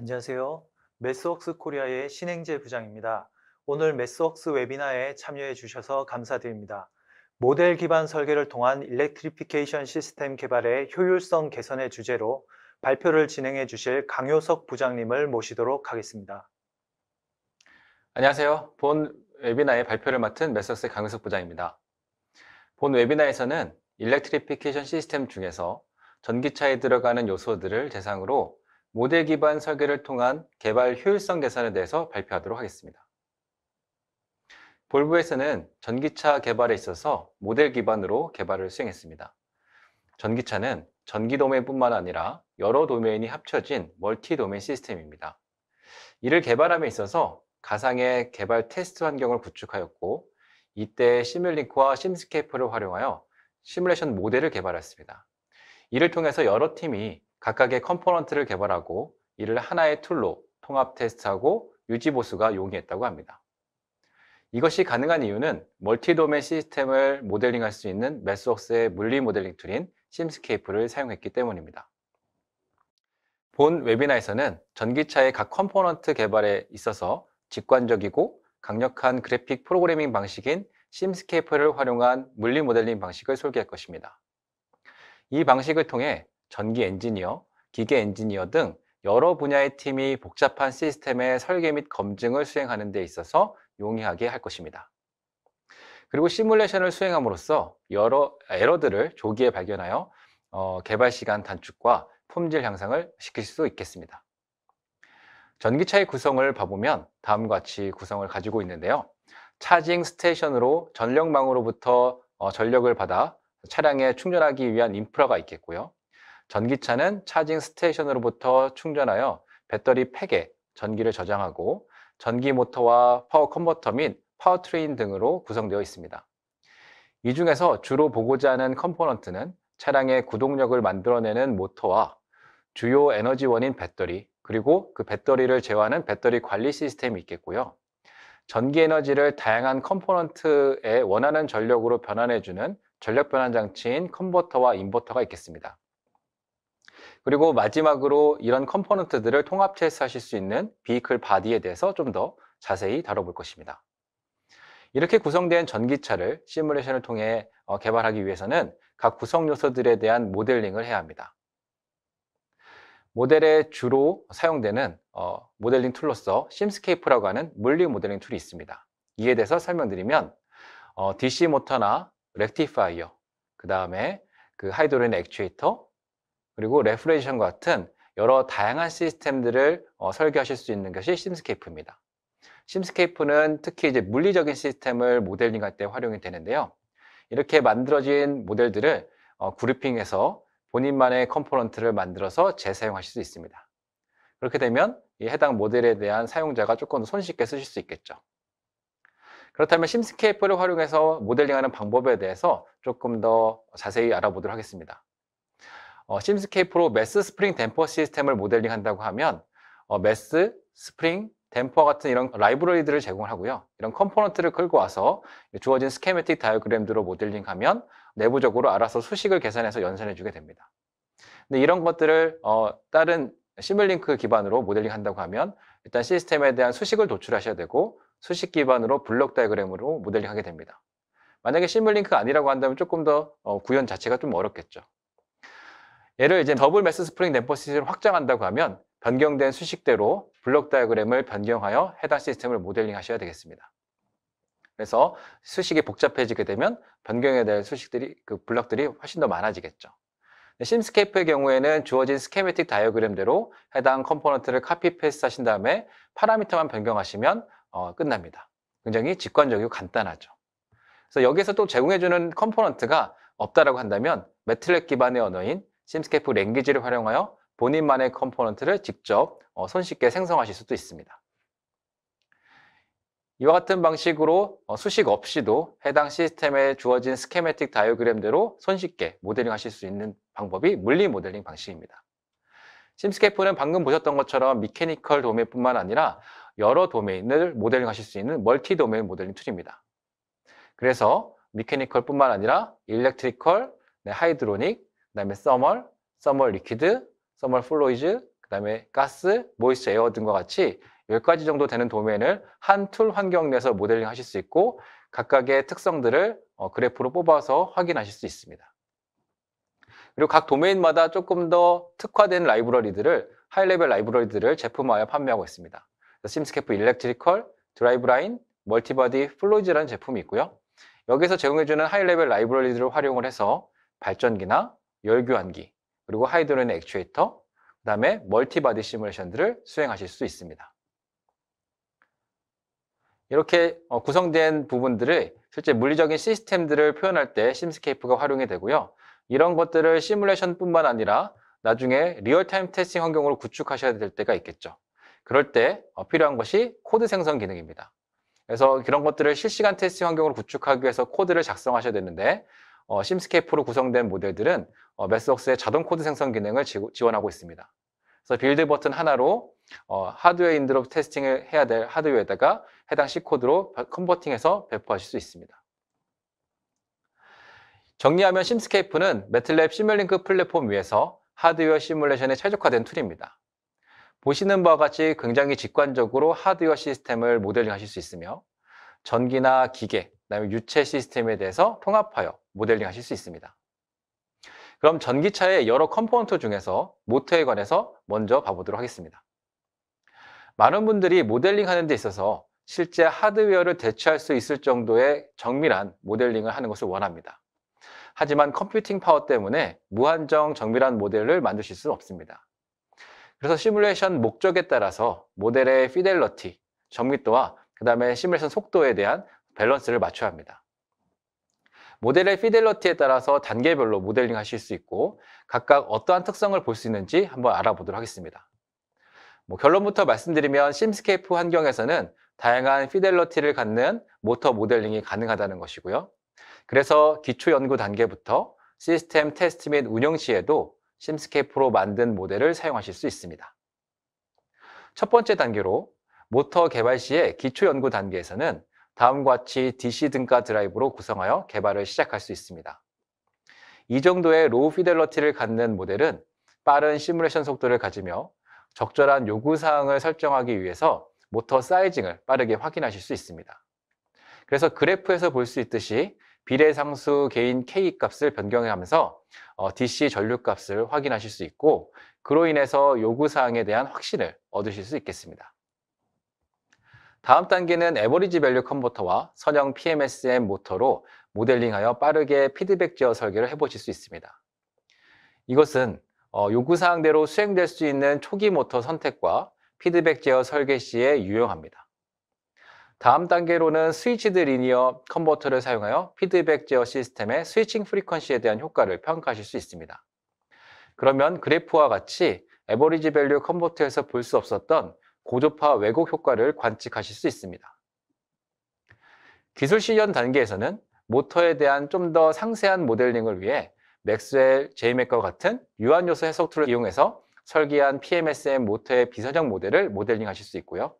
안녕하세요. 매스웍스 코리아의 신행재 부장입니다. 오늘 매스웍스 웨비나에 참여해 주셔서 감사드립니다. 모델 기반 설계를 통한 일렉트리피케이션 시스템 개발의 효율성 개선의 주제로 발표를 진행해 주실 강효석 부장님을 모시도록 하겠습니다. 안녕하세요. 본 웨비나의 발표를 맡은 매스웍스의 강효석 부장입니다. 본 웨비나에서는 일렉트리피케이션 시스템 중에서 전기차에 들어가는 요소들을 대상으로 모델 기반 설계를 통한 개발 효율성 개선에 대해서 발표하도록 하겠습니다. 볼보에서는 전기차 개발에 있어서 모델 기반으로 개발을 수행했습니다. 전기차는 전기 도메인뿐만 아니라 여러 도메인이 합쳐진 멀티 도메인 시스템입니다. 이를 개발함에 있어서 가상의 개발 테스트 환경을 구축하였고, 이때 시뮬링크와 심스케이프를 활용하여 시뮬레이션 모델을 개발했습니다. 이를 통해서 여러 팀이 각각의 컴포넌트를 개발하고 이를 하나의 툴로 통합 테스트하고 유지 보수가 용이했다고 합니다. 이것이 가능한 이유는 멀티 도메인 시스템을 모델링할 수 있는 매스웍스의 물리 모델링 툴인 심스케이프를 사용했기 때문입니다. 본 웨비나에서는 전기차의 각 컴포넌트 개발에 있어서 직관적이고 강력한 그래픽 프로그래밍 방식인 심스케이프를 활용한 물리 모델링 방식을 소개할 것입니다. 이 방식을 통해 전기 엔지니어, 기계 엔지니어 등 여러 분야의 팀이 복잡한 시스템의 설계 및 검증을 수행하는 데 있어서 용이하게 할 것입니다. 그리고 시뮬레이션을 수행함으로써 여러 에러들을 조기에 발견하여 개발 시간 단축과 품질 향상을 시킬 수 있겠습니다. 전기차의 구성을 봐보면 다음과 같이 구성을 가지고 있는데요. 차징 스테이션으로 전력망으로부터 전력을 받아 차량에 충전하기 위한 인프라가 있겠고요. 전기차는 차징 스테이션으로부터 충전하여 배터리 팩에 전기를 저장하고 전기 모터와 파워 컨버터 및 파워트레인 등으로 구성되어 있습니다. 이 중에서 주로 보고자 하는 컴포넌트는 차량의 구동력을 만들어내는 모터와 주요 에너지원인 배터리, 그리고 그 배터리를 제어하는 배터리 관리 시스템이 있겠고요. 전기 에너지를 다양한 컴포넌트에 원하는 전력으로 변환해주는 전력 변환 장치인 컨버터와 인버터가 있겠습니다. 그리고 마지막으로 이런 컴포넌트들을 통합 테스트하실 수 있는 비이클 바디에 대해서 좀 더 자세히 다뤄볼 것입니다. 이렇게 구성된 전기차를 시뮬레이션을 통해 개발하기 위해서는 각 구성 요소들에 대한 모델링을 해야 합니다. 모델에 주로 사용되는 모델링 툴로서 심스케이프라고 하는 물리 모델링 툴이 있습니다. 이에 대해서 설명드리면 DC 모터나 렉티파이어, 그 다음에 그 하이드로린 액추에이터, 그리고 레프리저레이션과 같은 여러 다양한 시스템들을 설계하실 수 있는 것이 심스케이프입니다. 심스케이프는 특히 이제 물리적인 시스템을 모델링할 때 활용이 되는데요. 이렇게 만들어진 모델들을 그룹핑해서 본인만의 컴포넌트를 만들어서 재사용하실 수 있습니다. 그렇게 되면 이 해당 모델에 대한 사용자가 조금 더 손쉽게 쓰실 수 있겠죠. 그렇다면 심스케이프를 활용해서 모델링하는 방법에 대해서 조금 더 자세히 알아보도록 하겠습니다. 심스케이프로 매스 스프링 댐퍼 시스템을 모델링 한다고 하면 매스, 스프링, 댐퍼 같은 이런 라이브러리들을 제공을 하고요. 이런 컴포넌트를 끌고 와서 주어진 스케매틱 다이어그램들로 모델링하면 내부적으로 알아서 수식을 계산해서 연산해 주게 됩니다. 근데 이런 것들을 다른 시뮬링크 기반으로 모델링 한다고 하면 일단 시스템에 대한 수식을 도출하셔야 되고 수식 기반으로 블록 다이어그램으로 모델링 하게 됩니다. 만약에 시뮬링크가 아니라고 한다면 조금 더 구현 자체가 좀 어렵겠죠. 얘를 이제 더블 매스 스프링 댐퍼 시스템을 확장한다고 하면 변경된 수식대로 블록 다이어그램을 변경하여 해당 시스템을 모델링 하셔야 되겠습니다. 그래서 수식이 복잡해지게 되면 변경해야 될 수식들이, 그 블럭들이 훨씬 더 많아지겠죠. 심스케이프의 경우에는 주어진 스케매틱 다이어그램대로 해당 컴포넌트를 카피 페이스트 하신 다음에 파라미터만 변경하시면 끝납니다. 굉장히 직관적이고 간단하죠. 그래서 여기서 또 제공해주는 컴포넌트가 없다라고 한다면 매틀렛 기반의 언어인 심스케이프 랭귀지를 활용하여 본인만의 컴포넌트를 직접 손쉽게 생성하실 수도 있습니다. 이와 같은 방식으로 수식 없이도 해당 시스템에 주어진 스케매틱 다이어그램대로 손쉽게 모델링 하실 수 있는 방법이 물리 모델링 방식입니다. 심스케이프는 방금 보셨던 것처럼 미케니컬 도메인뿐만 아니라 여러 도메인을 모델링 하실 수 있는 멀티 도메인 모델링 툴입니다. 그래서 미케니컬뿐만 아니라 일렉트리컬, 하이드로닉, 그다음에 서멀 리퀴드, 서멀 플루이드, 그 다음에 가스, 모이스처, 에어 등과 같이 10가지 정도 되는 도메인을 한 툴 환경 내에서 모델링 하실 수 있고 각각의 특성들을 그래프로 뽑아서 확인하실 수 있습니다. 그리고 각 도메인마다 조금 더 특화된 라이브러리들을 하이레벨 라이브러리들을 제품화하여 판매하고 있습니다. 심스케프 일렉트리컬, 드라이브라인, 멀티바디, 플로이즈라는 제품이 있고요. 여기서 제공해주는 하이레벨 라이브러리들을 활용을 해서 발전기나 열교환기, 그리고 하이드로겐 액추에이터, 그 다음에 멀티바디 시뮬레이션들을 수행하실 수 있습니다. 이렇게 구성된 부분들을 실제 물리적인 시스템들을 표현할 때 심스케이프가 활용이 되고요. 이런 것들을 시뮬레이션뿐만 아니라 나중에 리얼타임 테스팅 환경으로 구축하셔야 될 때가 있겠죠. 그럴 때 필요한 것이 코드 생성 기능입니다. 그래서 그런 것들을 실시간 테스팅 환경으로 구축하기 위해서 코드를 작성하셔야 되는데 심스케이프로 구성된 모델들은 매스웍스의 자동 코드 생성 기능을 지원하고 있습니다. 그래서 빌드 버튼 하나로 하드웨어 인드롭 테스팅을 해야 될 하드웨어에다가 해당 C코드로 컨버팅해서 배포하실 수 있습니다. 정리하면 심스케이프는 매틀랩 시뮬링크 플랫폼 위에서 하드웨어 시뮬레이션에 최적화된 툴입니다. 보시는 바와 같이 굉장히 직관적으로 하드웨어 시스템을 모델링 하실 수 있으며 전기나 기계, 그다음에 유체 시스템에 대해서 통합하여 모델링 하실 수 있습니다. 그럼 전기차의 여러 컴포넌트 중에서 모터에 관해서 먼저 봐보도록 하겠습니다. 많은 분들이 모델링 하는 데 있어서 실제 하드웨어를 대체할 수 있을 정도의 정밀한 모델링을 하는 것을 원합니다. 하지만 컴퓨팅 파워 때문에 무한정 정밀한 모델을 만드실 수는 없습니다. 그래서 시뮬레이션 목적에 따라서 모델의 피델러티, 정밀도와 그 다음에 시뮬레이션 속도에 대한 밸런스를 맞춰야 합니다. 모델의 피델러티에 따라서 단계별로 모델링 하실 수 있고 각각 어떠한 특성을 볼 수 있는지 한번 알아보도록 하겠습니다. 결론부터 말씀드리면 심스케이프 환경에서는 다양한 피델러티를 갖는 모터 모델링이 가능하다는 것이고요. 그래서 기초 연구 단계부터 시스템 테스트 및 운영 시에도 심스케이프로 만든 모델을 사용하실 수 있습니다. 첫 번째 단계로 모터 개발 시의 기초 연구 단계에서는 다음과 같이 DC 등가 드라이브로 구성하여 개발을 시작할 수 있습니다. 이 정도의 로우 피델러티를 갖는 모델은 빠른 시뮬레이션 속도를 가지며 적절한 요구사항을 설정하기 위해서 모터 사이징을 빠르게 확인하실 수 있습니다. 그래서 그래프에서 볼 수 있듯이 비례상수 개인 K 값을 변경하면서 DC 전류 값을 확인하실 수 있고 그로 인해서 요구사항에 대한 확신을 얻으실 수 있겠습니다. 다음 단계는 에버리지 밸류 컨버터와 선형 PMSM 모터로 모델링하여 빠르게 피드백 제어 설계를 해보실 수 있습니다. 이것은 요구사항대로 수행될 수 있는 초기 모터 선택과 피드백 제어 설계 시에 유용합니다. 다음 단계로는 스위치드 리니어 컨버터를 사용하여 피드백 제어 시스템의 스위칭 프리퀀시에 대한 효과를 평가하실 수 있습니다. 그러면 그래프와 같이 에버리지 밸류 컨버터에서 볼 수 없었던 고조파 왜곡 효과를 관측하실 수 있습니다. 기술 시연 단계에서는 모터에 대한 좀 더 상세한 모델링을 위해 맥스웰, 제이맥과 같은 유한 요소 해석 툴을 이용해서 설계한 PMSM 모터의 비선형 모델을 모델링 하실 수 있고요.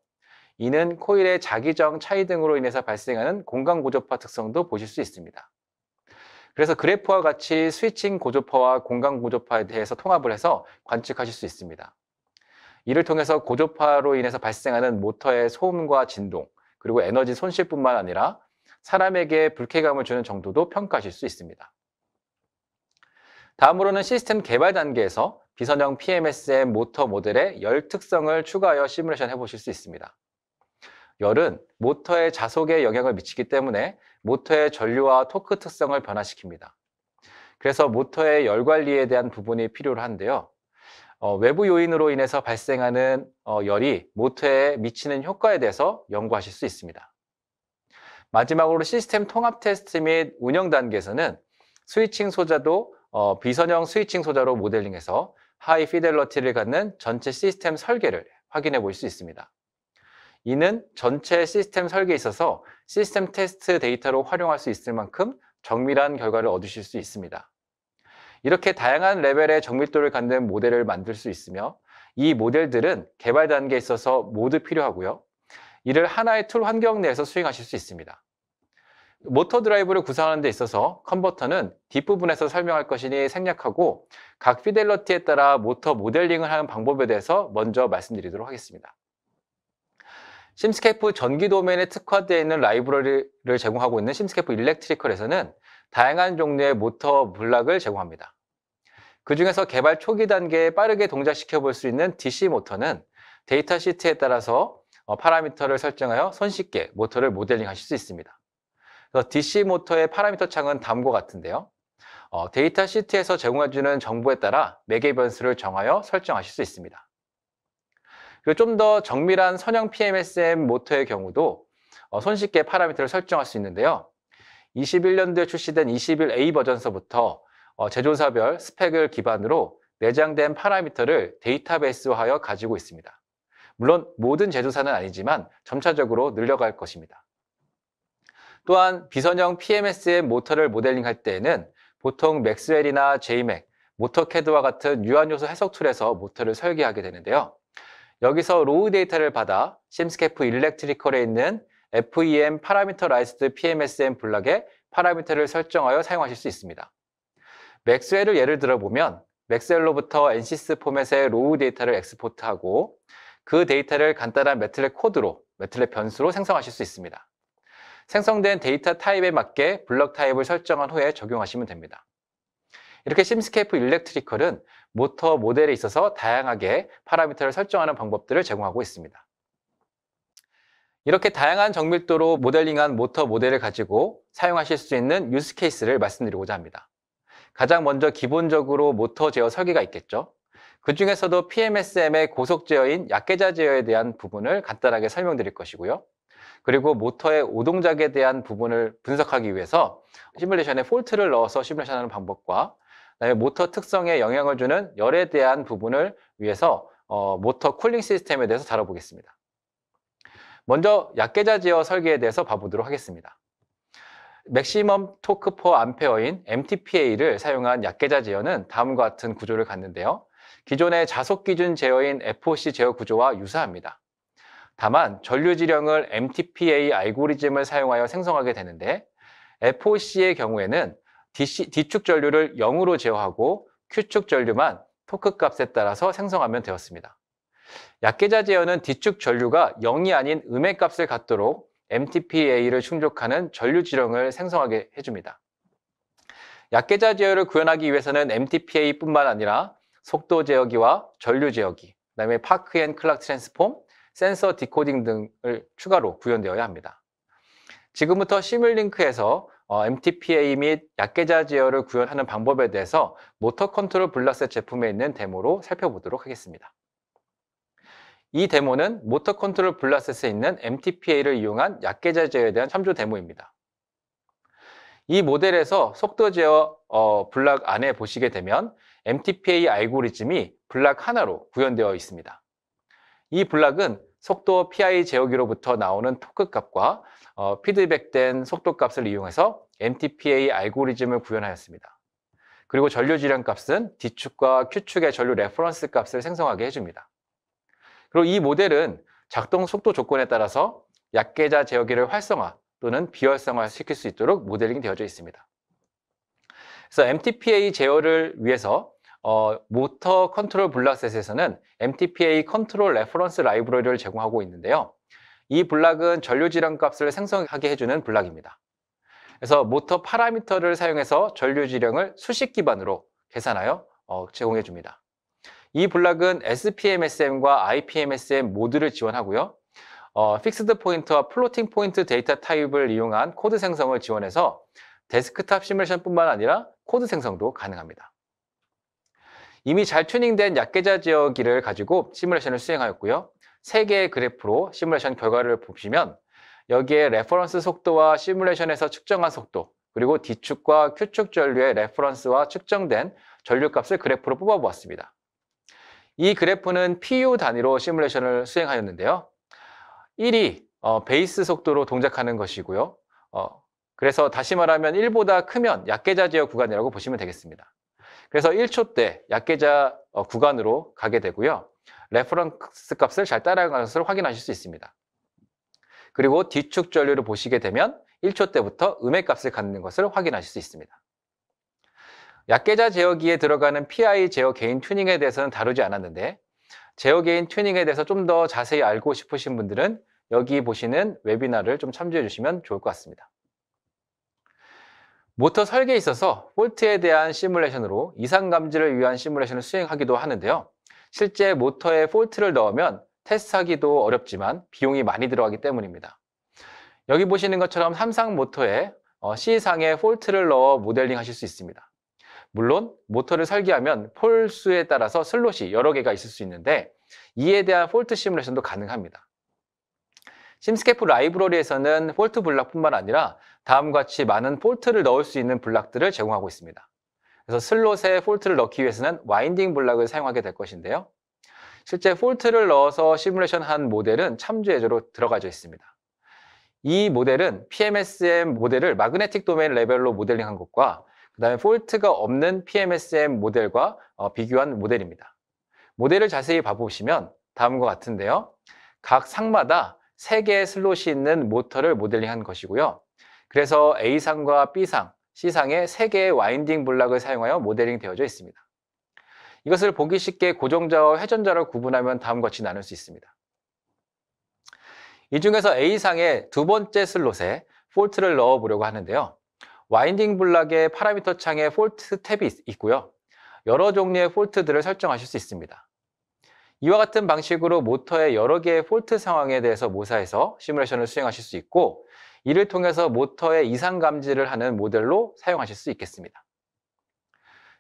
이는 코일의 자기정 차이 등으로 인해서 발생하는 공간 고조파 특성도 보실 수 있습니다. 그래서 그래프와 같이 스위칭 고조파와 공간 고조파에 대해서 통합을 해서 관측하실 수 있습니다. 이를 통해서 고조파로 인해서 발생하는 모터의 소음과 진동, 그리고 에너지 손실뿐만 아니라 사람에게 불쾌감을 주는 정도도 평가하실 수 있습니다. 다음으로는 시스템 개발 단계에서 비선형 PMSM 모터 모델의 열 특성을 추가하여 시뮬레이션 해보실 수 있습니다. 열은 모터의 자속에 영향을 미치기 때문에 모터의 전류와 토크 특성을 변화시킵니다. 그래서 모터의 열 관리에 대한 부분이 필요로 한데요. 외부 요인으로 인해서 발생하는 열이 모터에 미치는 효과에 대해서 연구하실 수 있습니다. 마지막으로 시스템 통합 테스트 및 운영 단계에서는 스위칭 소자도 비선형 스위칭 소자로 모델링해서 하이 피델러티를 갖는 전체 시스템 설계를 확인해 볼 수 있습니다. 이는 전체 시스템 설계에 있어서 시스템 테스트 데이터로 활용할 수 있을 만큼 정밀한 결과를 얻으실 수 있습니다. 이렇게 다양한 레벨의 정밀도를 갖는 모델을 만들 수 있으며 이 모델들은 개발 단계에 있어서 모두 필요하고요. 이를 하나의 툴 환경 내에서 수행하실 수 있습니다. 모터 드라이브를 구성하는 데 있어서 컨버터는 뒷부분에서 설명할 것이니 생략하고 각 피델러티에 따라 모터 모델링을 하는 방법에 대해서 먼저 말씀드리도록 하겠습니다. 심스케이프 전기 도메인에 특화되어 있는 라이브러리를 제공하고 있는 심스케이프 일렉트리컬에서는 다양한 종류의 모터 블락을 제공합니다. 그 중에서 개발 초기 단계에 빠르게 동작시켜 볼 수 있는 DC 모터는 데이터 시트에 따라서 파라미터를 설정하여 손쉽게 모터를 모델링 하실 수 있습니다. 그래서 DC 모터의 파라미터 창은 다음과 같은데요. 데이터 시트에서 제공해주는 정보에 따라 매개 변수를 정하여 설정하실 수 있습니다. 그리고 좀 더 정밀한 선형 PMSM 모터의 경우도 손쉽게 파라미터를 설정할 수 있는데요. 21년도에 출시된 21A 버전서부터 제조사별 스펙을 기반으로 내장된 파라미터를 데이터베이스화하여 가지고 있습니다. 물론 모든 제조사는 아니지만 점차적으로 늘려갈 것입니다. 또한 비선형 PMSM 모터를 모델링할 때에는 보통 맥스웰이나 JMac, 모터캐드와 같은 유한요소 해석 툴에서 모터를 설계하게 되는데요. 여기서 로우 데이터를 받아 심스케이프 일렉트리컬에 있는 FEM 파라미터라이즈드 PMSM 블락에 파라미터를 설정하여 사용하실 수 있습니다. 맥스웰을 예를 들어보면 맥스웰로부터 NCS 포맷의 로우 데이터를 엑스포트하고 그 데이터를 간단한 매틀렛 코드로, 매틀렛 변수로 생성하실 수 있습니다. 생성된 데이터 타입에 맞게 블럭 타입을 설정한 후에 적용하시면 됩니다. 이렇게 심스케이프 일렉트리컬은 모터 모델에 있어서 다양하게 파라미터를 설정하는 방법들을 제공하고 있습니다. 이렇게 다양한 정밀도로 모델링한 모터 모델을 가지고 사용하실 수 있는 유스 케이스를 말씀드리고자 합니다. 가장 먼저 기본적으로 모터 제어 설계가 있겠죠. 그 중에서도 PMSM의 고속 제어인 약계자 제어에 대한 부분을 간단하게 설명드릴 것이고요. 그리고 모터의 오동작에 대한 부분을 분석하기 위해서 시뮬레이션에 폴트를 넣어서 시뮬레이션하는 방법과 그다음에 모터 특성에 영향을 주는 열에 대한 부분을 위해서 모터 쿨링 시스템에 대해서 다뤄보겠습니다. 먼저 약계자 제어 설계에 대해서 봐보도록 하겠습니다. 맥시멈 토크 퍼 암페어인 MTPA를 사용한 약계자 제어는 다음과 같은 구조를 갖는데요. 기존의 자속 기준 제어인 FOC 제어 구조와 유사합니다. 다만 전류 지령을 MTPA 알고리즘을 사용하여 생성하게 되는데 FOC의 경우에는 D축 전류를 0으로 제어하고 Q축 전류만 토크 값에 따라서 생성하면 되었습니다. 약계자 제어는 D축 전류가 0이 아닌 음의 값을 갖도록 MTPA를 충족하는 전류 지령을 생성하게 해줍니다. 약계자 제어를 구현하기 위해서는 MTPA뿐만 아니라 속도 제어기와 전류 제어기, 그다음에 파크 앤 클락 트랜스폼, 센서 디코딩 등을 추가로 구현되어야 합니다. 지금부터 시뮬링크에서 MTPA 및 약계자 제어를 구현하는 방법에 대해서 모터 컨트롤 블락셋 제품에 있는 데모로 살펴보도록 하겠습니다. 이 데모는 모터 컨트롤 블락셋에 있는 MTPA를 이용한 약계자 제어에 대한 참조 데모입니다. 이 모델에서 속도 제어 블락 안에 보시게 되면 MTPA 알고리즘이 블락 하나로 구현되어 있습니다. 이 블락은 속도 PI 제어기로부터 나오는 토크 값과 피드백된 속도 값을 이용해서 MTPA 알고리즘을 구현하였습니다. 그리고 전류 지령 값은 D축과 Q축의 전류 레퍼런스 값을 생성하게 해줍니다. 그리고 이 모델은 작동 속도 조건에 따라서 약계자 제어기를 활성화 또는 비활성화 시킬 수 있도록 모델링이 되어져 있습니다. 그래서 MTPA 제어를 위해서 모터 컨트롤 블락셋에서는 MTPA 컨트롤 레퍼런스 라이브러리를 제공하고 있는데요. 이 블락은 전류 지령 값을 생성하게 해주는 블락입니다. 그래서 모터 파라미터를 사용해서 전류 지령을 수식 기반으로 계산하여 제공해 줍니다. 이 블락은 SPMSM과 IPMSM 모두를 지원하고요. 픽스드 포인트와 플로팅 포인트 데이터 타입을 이용한 코드 생성을 지원해서 데스크탑 시뮬레이션뿐만 아니라 코드 생성도 가능합니다. 이미 잘 튜닝된 약계자 제어기를 가지고 시뮬레이션을 수행하였고요. 3개의 그래프로 시뮬레이션 결과를 보시면 여기에 레퍼런스 속도와 시뮬레이션에서 측정한 속도, 그리고 D축과 Q축 전류의 레퍼런스와 측정된 전류 값을 그래프로 뽑아보았습니다. 이 그래프는 PU 단위로 시뮬레이션을 수행하였는데요. 1이 베이스 속도로 동작하는 것이고요. 그래서 다시 말하면 1보다 크면 약계자 제어 구간이라고 보시면 되겠습니다. 그래서 1초 때 약계자 구간으로 가게 되고요. 레퍼런스 값을 잘 따라가는 것을 확인하실 수 있습니다. 그리고 D축 전류를 보시게 되면 1초 때부터 음의 값을 갖는 것을 확인하실 수 있습니다. 약계자 제어기에 들어가는 PI 제어 게인 튜닝에 대해서는 다루지 않았는데 제어 게인 튜닝에 대해서 좀 더 자세히 알고 싶으신 분들은 여기 보시는 웨비나를 좀 참조해 주시면 좋을 것 같습니다. 모터 설계에 있어서 폴트에 대한 시뮬레이션으로 이상 감지를 위한 시뮬레이션을 수행하기도 하는데요. 실제 모터에 폴트를 넣으면 테스트하기도 어렵지만 비용이 많이 들어가기 때문입니다. 여기 보시는 것처럼 삼상 모터에 C상에 폴트를 넣어 모델링 하실 수 있습니다. 물론 모터를 설계하면 폴 수에 따라서 슬롯이 여러 개가 있을 수 있는데 이에 대한 폴트 시뮬레이션도 가능합니다. 심스케이프 라이브러리에서는 폴트 블락뿐만 아니라 다음과 같이 많은 폴트를 넣을 수 있는 블락들을 제공하고 있습니다. 그래서 슬롯에 폴트를 넣기 위해서는 와인딩 블락을 사용하게 될 것인데요. 실제 폴트를 넣어서 시뮬레이션 한 모델은 참조 예제로 들어가져 있습니다. 이 모델은 PMSM 모델을 마그네틱 도메인 레벨로 모델링한 것과 그 다음에 폴트가 없는 PMSM 모델과 비교한 모델입니다. 모델을 자세히 봐보시면 다음과 같은데요. 각 상마다 3개의 슬롯이 있는 모터를 모델링한 것이고요. 그래서 A상과 B상, C상에 3개의 와인딩 블락을 사용하여 모델링 되어져 있습니다. 이것을 보기 쉽게 고정자와 회전자로 구분하면 다음과 같이 나눌 수 있습니다. 이 중에서 A상의 두 번째 슬롯에 폴트를 넣어보려고 하는데요. 와인딩 블락의 파라미터 창에 폴트 탭이 있고요. 여러 종류의 폴트들을 설정하실 수 있습니다. 이와 같은 방식으로 모터의 여러 개의 폴트 상황에 대해서 모사해서 시뮬레이션을 수행하실 수 있고 이를 통해서 모터의 이상 감지를 하는 모델로 사용하실 수 있겠습니다.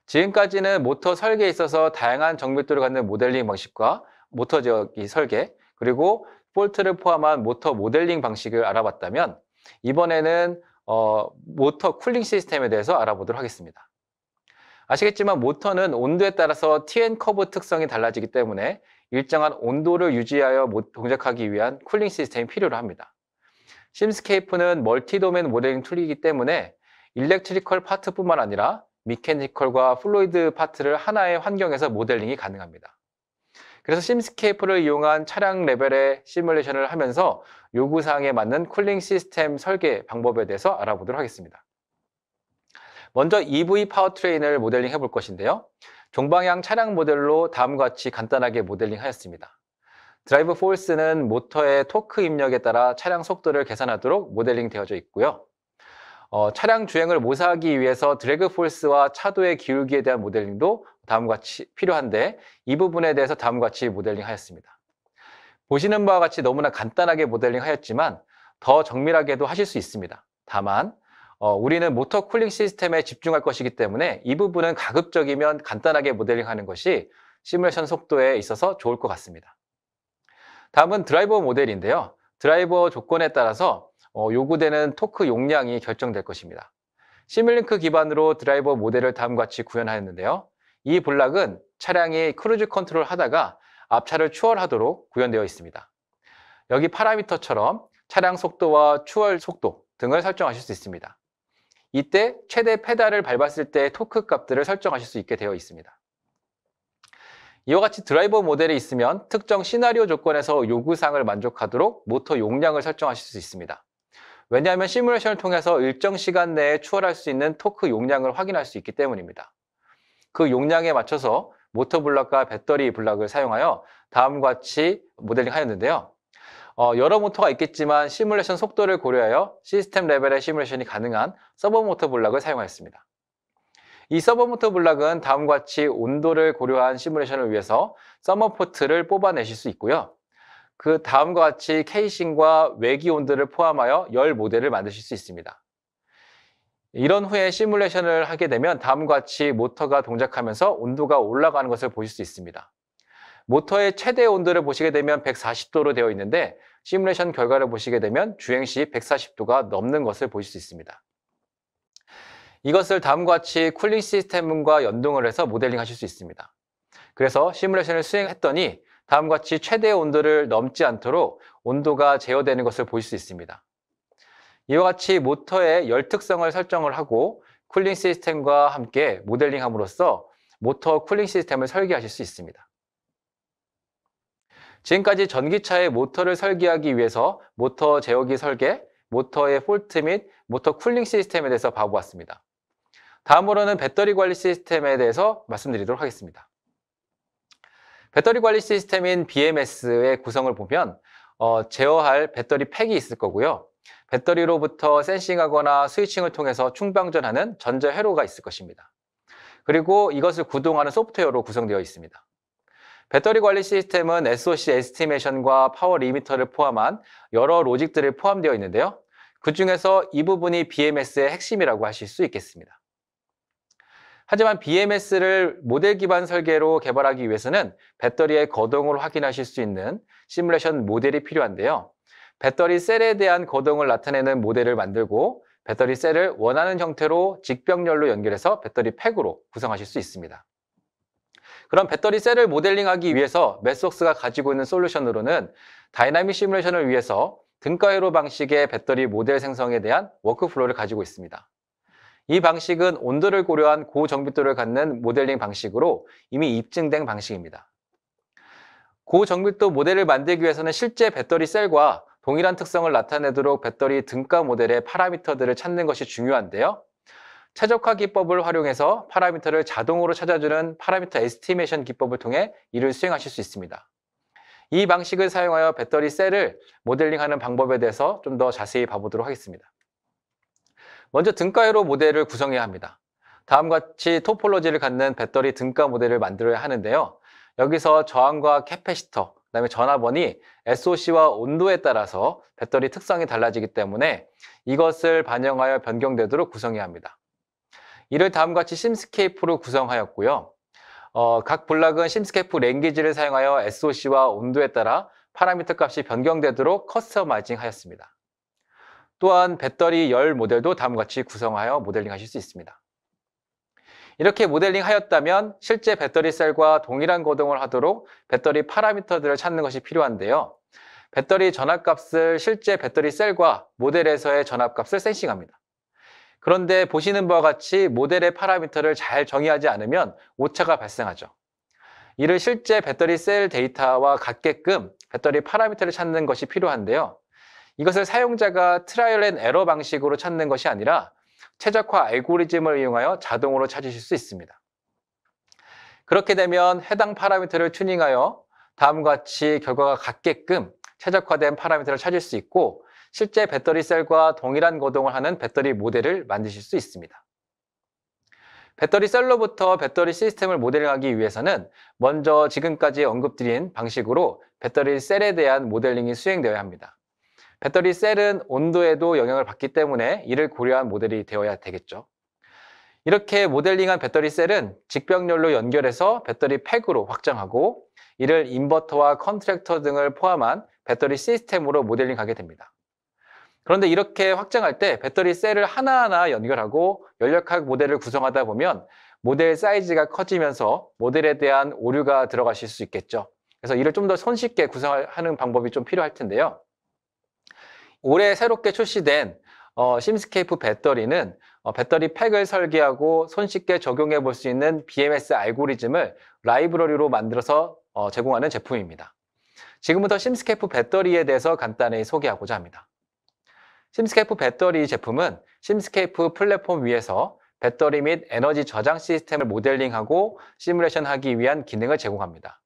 지금까지는 모터 설계에 있어서 다양한 정밀도를 갖는 모델링 방식과 모터 제어기 설계 그리고 폴트를 포함한 모터 모델링 방식을 알아봤다면 이번에는 모터 쿨링 시스템에 대해서 알아보도록 하겠습니다. 아시겠지만 모터는 온도에 따라서 TN 커브 특성이 달라지기 때문에 일정한 온도를 유지하여 동작하기 위한 쿨링 시스템이 필요로 합니다. 심스케이프는 멀티 도메인 모델링 툴이기 때문에 일렉트리컬 파트뿐만 아니라 미케니컬과 플루이드 파트를 하나의 환경에서 모델링이 가능합니다. 그래서 심스케이프를 이용한 차량 레벨의 시뮬레이션을 하면서 요구사항에 맞는 쿨링 시스템 설계 방법에 대해서 알아보도록 하겠습니다. 먼저 EV 파워트레인을 모델링 해볼 것인데요. 종방향 차량 모델로 다음과 같이 간단하게 모델링 하였습니다. 드라이브 포스는 모터의 토크 입력에 따라 차량 속도를 계산하도록 모델링 되어져 있고요. 차량 주행을 모사하기 위해서 드래그 포스와 차도의 기울기에 대한 모델링도 다음과 같이 필요한데 이 부분에 대해서 다음과 같이 모델링 하였습니다. 보시는 바와 같이 너무나 간단하게 모델링 하였지만 더 정밀하게도 하실 수 있습니다. 다만 우리는 모터 쿨링 시스템에 집중할 것이기 때문에 이 부분은 가급적이면 간단하게 모델링하는 것이 시뮬레이션 속도에 있어서 좋을 것 같습니다. 다음은 드라이버 모델인데요. 드라이버 조건에 따라서 요구되는 토크 용량이 결정될 것입니다. 시뮬링크 기반으로 드라이버 모델을 다음과 같이 구현하였는데요. 이 블락은 차량이 크루즈 컨트롤 하다가 앞차를 추월하도록 구현되어 있습니다. 여기 파라미터처럼 차량 속도와 추월 속도 등을 설정하실 수 있습니다. 이때 최대 페달을 밟았을 때 토크 값들을 설정하실 수 있게 되어 있습니다. 이와 같이 드라이버 모델이 있으면 특정 시나리오 조건에서 요구사항을 만족하도록 모터 용량을 설정하실 수 있습니다. 왜냐하면 시뮬레이션을 통해서 일정 시간 내에 추월할 수 있는 토크 용량을 확인할 수 있기 때문입니다. 그 용량에 맞춰서 모터 블락과 배터리 블락을 사용하여 다음과 같이 모델링 하였는데요. 여러 모터가 있겠지만 시뮬레이션 속도를 고려하여 시스템 레벨의 시뮬레이션이 가능한 서버 모터 블락을 사용하였습니다. 이 서버 모터 블락은 다음과 같이 온도를 고려한 시뮬레이션을 위해서 서머 포트를 뽑아내실 수 있고요. 그 다음과 같이 케이싱과 외기 온도를 포함하여 열 모델을 만드실 수 있습니다. 이런 후에 시뮬레이션을 하게 되면 다음과 같이 모터가 동작하면서 온도가 올라가는 것을 보실 수 있습니다. 모터의 최대 온도를 보시게 되면 140도로 되어 있는데 시뮬레이션 결과를 보시게 되면 주행 시 140도가 넘는 것을 보실 수 있습니다. 이것을 다음과 같이 쿨링 시스템과 연동을 해서 모델링 하실 수 있습니다. 그래서 시뮬레이션을 수행했더니 다음과 같이 최대 온도를 넘지 않도록 온도가 제어되는 것을 보실 수 있습니다. 이와 같이 모터의 열 특성을 설정을 하고 쿨링 시스템과 함께 모델링함으로써 모터 쿨링 시스템을 설계하실 수 있습니다. 지금까지 전기차의 모터를 설계하기 위해서 모터 제어기 설계, 모터의 폴트 및 모터 쿨링 시스템에 대해서 봐보았습니다. 다음으로는 배터리 관리 시스템에 대해서 말씀드리도록 하겠습니다. 배터리 관리 시스템인 BMS의 구성을 보면 제어할 배터리 팩이 있을 거고요. 배터리로부터 센싱하거나 스위칭을 통해서 충방전하는 전자 회로가 있을 것입니다. 그리고 이것을 구동하는 소프트웨어로 구성되어 있습니다. 배터리 관리 시스템은 SOC 에스티메이션과 파워 리미터를 포함한 여러 로직들을 포함되어 있는데요. 그 중에서 이 부분이 BMS의 핵심이라고 하실 수 있겠습니다. 하지만 BMS를 모델 기반 설계로 개발하기 위해서는 배터리의 거동을 확인하실 수 있는 시뮬레이션 모델이 필요한데요. 배터리 셀에 대한 거동을 나타내는 모델을 만들고 배터리 셀을 원하는 형태로 직병렬로 연결해서 배터리 팩으로 구성하실 수 있습니다. 그럼 배터리 셀을 모델링하기 위해서 메스웍스가 가지고 있는 솔루션으로는 다이나믹 시뮬레이션을 위해서 등가회로 방식의 배터리 모델 생성에 대한 워크플로우를 가지고 있습니다. 이 방식은 온도를 고려한 고정밀도를 갖는 모델링 방식으로 이미 입증된 방식입니다. 고정밀도 모델을 만들기 위해서는 실제 배터리 셀과 동일한 특성을 나타내도록 배터리 등가 모델의 파라미터들을 찾는 것이 중요한데요. 최적화 기법을 활용해서 파라미터를 자동으로 찾아주는 파라미터 에스티메이션 기법을 통해 이를 수행하실 수 있습니다. 이 방식을 사용하여 배터리 셀을 모델링하는 방법에 대해서 좀 더 자세히 봐보도록 하겠습니다. 먼저 등가회로 모델을 구성해야 합니다. 다음과 같이 토폴로지를 갖는 배터리 등가 모델을 만들어야 하는데요. 여기서 저항과 캐패시터, 그다음에 전압원이 SOC와 온도에 따라서 배터리 특성이 달라지기 때문에 이것을 반영하여 변경되도록 구성해야 합니다. 이를 다음과 같이 심스케이프로 구성하였고요. 각 블락은 심스케이프 랭귀지를 사용하여 SOC와 온도에 따라 파라미터 값이 변경되도록 커스터마이징 하였습니다. 또한 배터리 열 모델도 다음과 같이 구성하여 모델링 하실 수 있습니다. 이렇게 모델링 하였다면 실제 배터리 셀과 동일한 거동을 하도록 배터리 파라미터들을 찾는 것이 필요한데요. 배터리 전압값을 실제 배터리 셀과 모델에서의 전압값을 센싱합니다. 그런데 보시는 바와 같이 모델의 파라미터를 잘 정의하지 않으면 오차가 발생하죠. 이를 실제 배터리 셀 데이터와 같게끔 배터리 파라미터를 찾는 것이 필요한데요. 이것을 사용자가 트라이얼 앤 에러 방식으로 찾는 것이 아니라 최적화 알고리즘을 이용하여 자동으로 찾으실 수 있습니다. 그렇게 되면 해당 파라미터를 튜닝하여 다음과 같이 결과가 같게끔 최적화된 파라미터를 찾을 수 있고 실제 배터리 셀과 동일한 거동을 하는 배터리 모델을 만드실 수 있습니다. 배터리 셀로부터 배터리 시스템을 모델링하기 위해서는 먼저 지금까지 언급드린 방식으로 배터리 셀에 대한 모델링이 수행되어야 합니다. 배터리 셀은 온도에도 영향을 받기 때문에 이를 고려한 모델이 되어야 되겠죠. 이렇게 모델링한 배터리 셀은 직병렬로 연결해서 배터리 팩으로 확장하고 이를 인버터와 컨트랙터 등을 포함한 배터리 시스템으로 모델링하게 됩니다. 그런데 이렇게 확장할 때 배터리 셀을 하나하나 연결하고 연력학 모델을 구성하다 보면 모델 사이즈가 커지면서 모델에 대한 오류가 들어가실 수 있겠죠. 그래서 이를 좀 더 손쉽게 구성하는 방법이 좀 필요할 텐데요. 올해 새롭게 출시된 심스케이프 배터리는 배터리 팩을 설계하고 손쉽게 적용해 볼 수 있는 BMS 알고리즘을 라이브러리로 만들어서 제공하는 제품입니다. 지금부터 심스케이프 배터리에 대해서 간단히 소개하고자 합니다. 심스케이프 배터리 제품은 심스케이프 플랫폼 위에서 배터리 및 에너지 저장 시스템을 모델링하고 시뮬레이션하기 위한 기능을 제공합니다.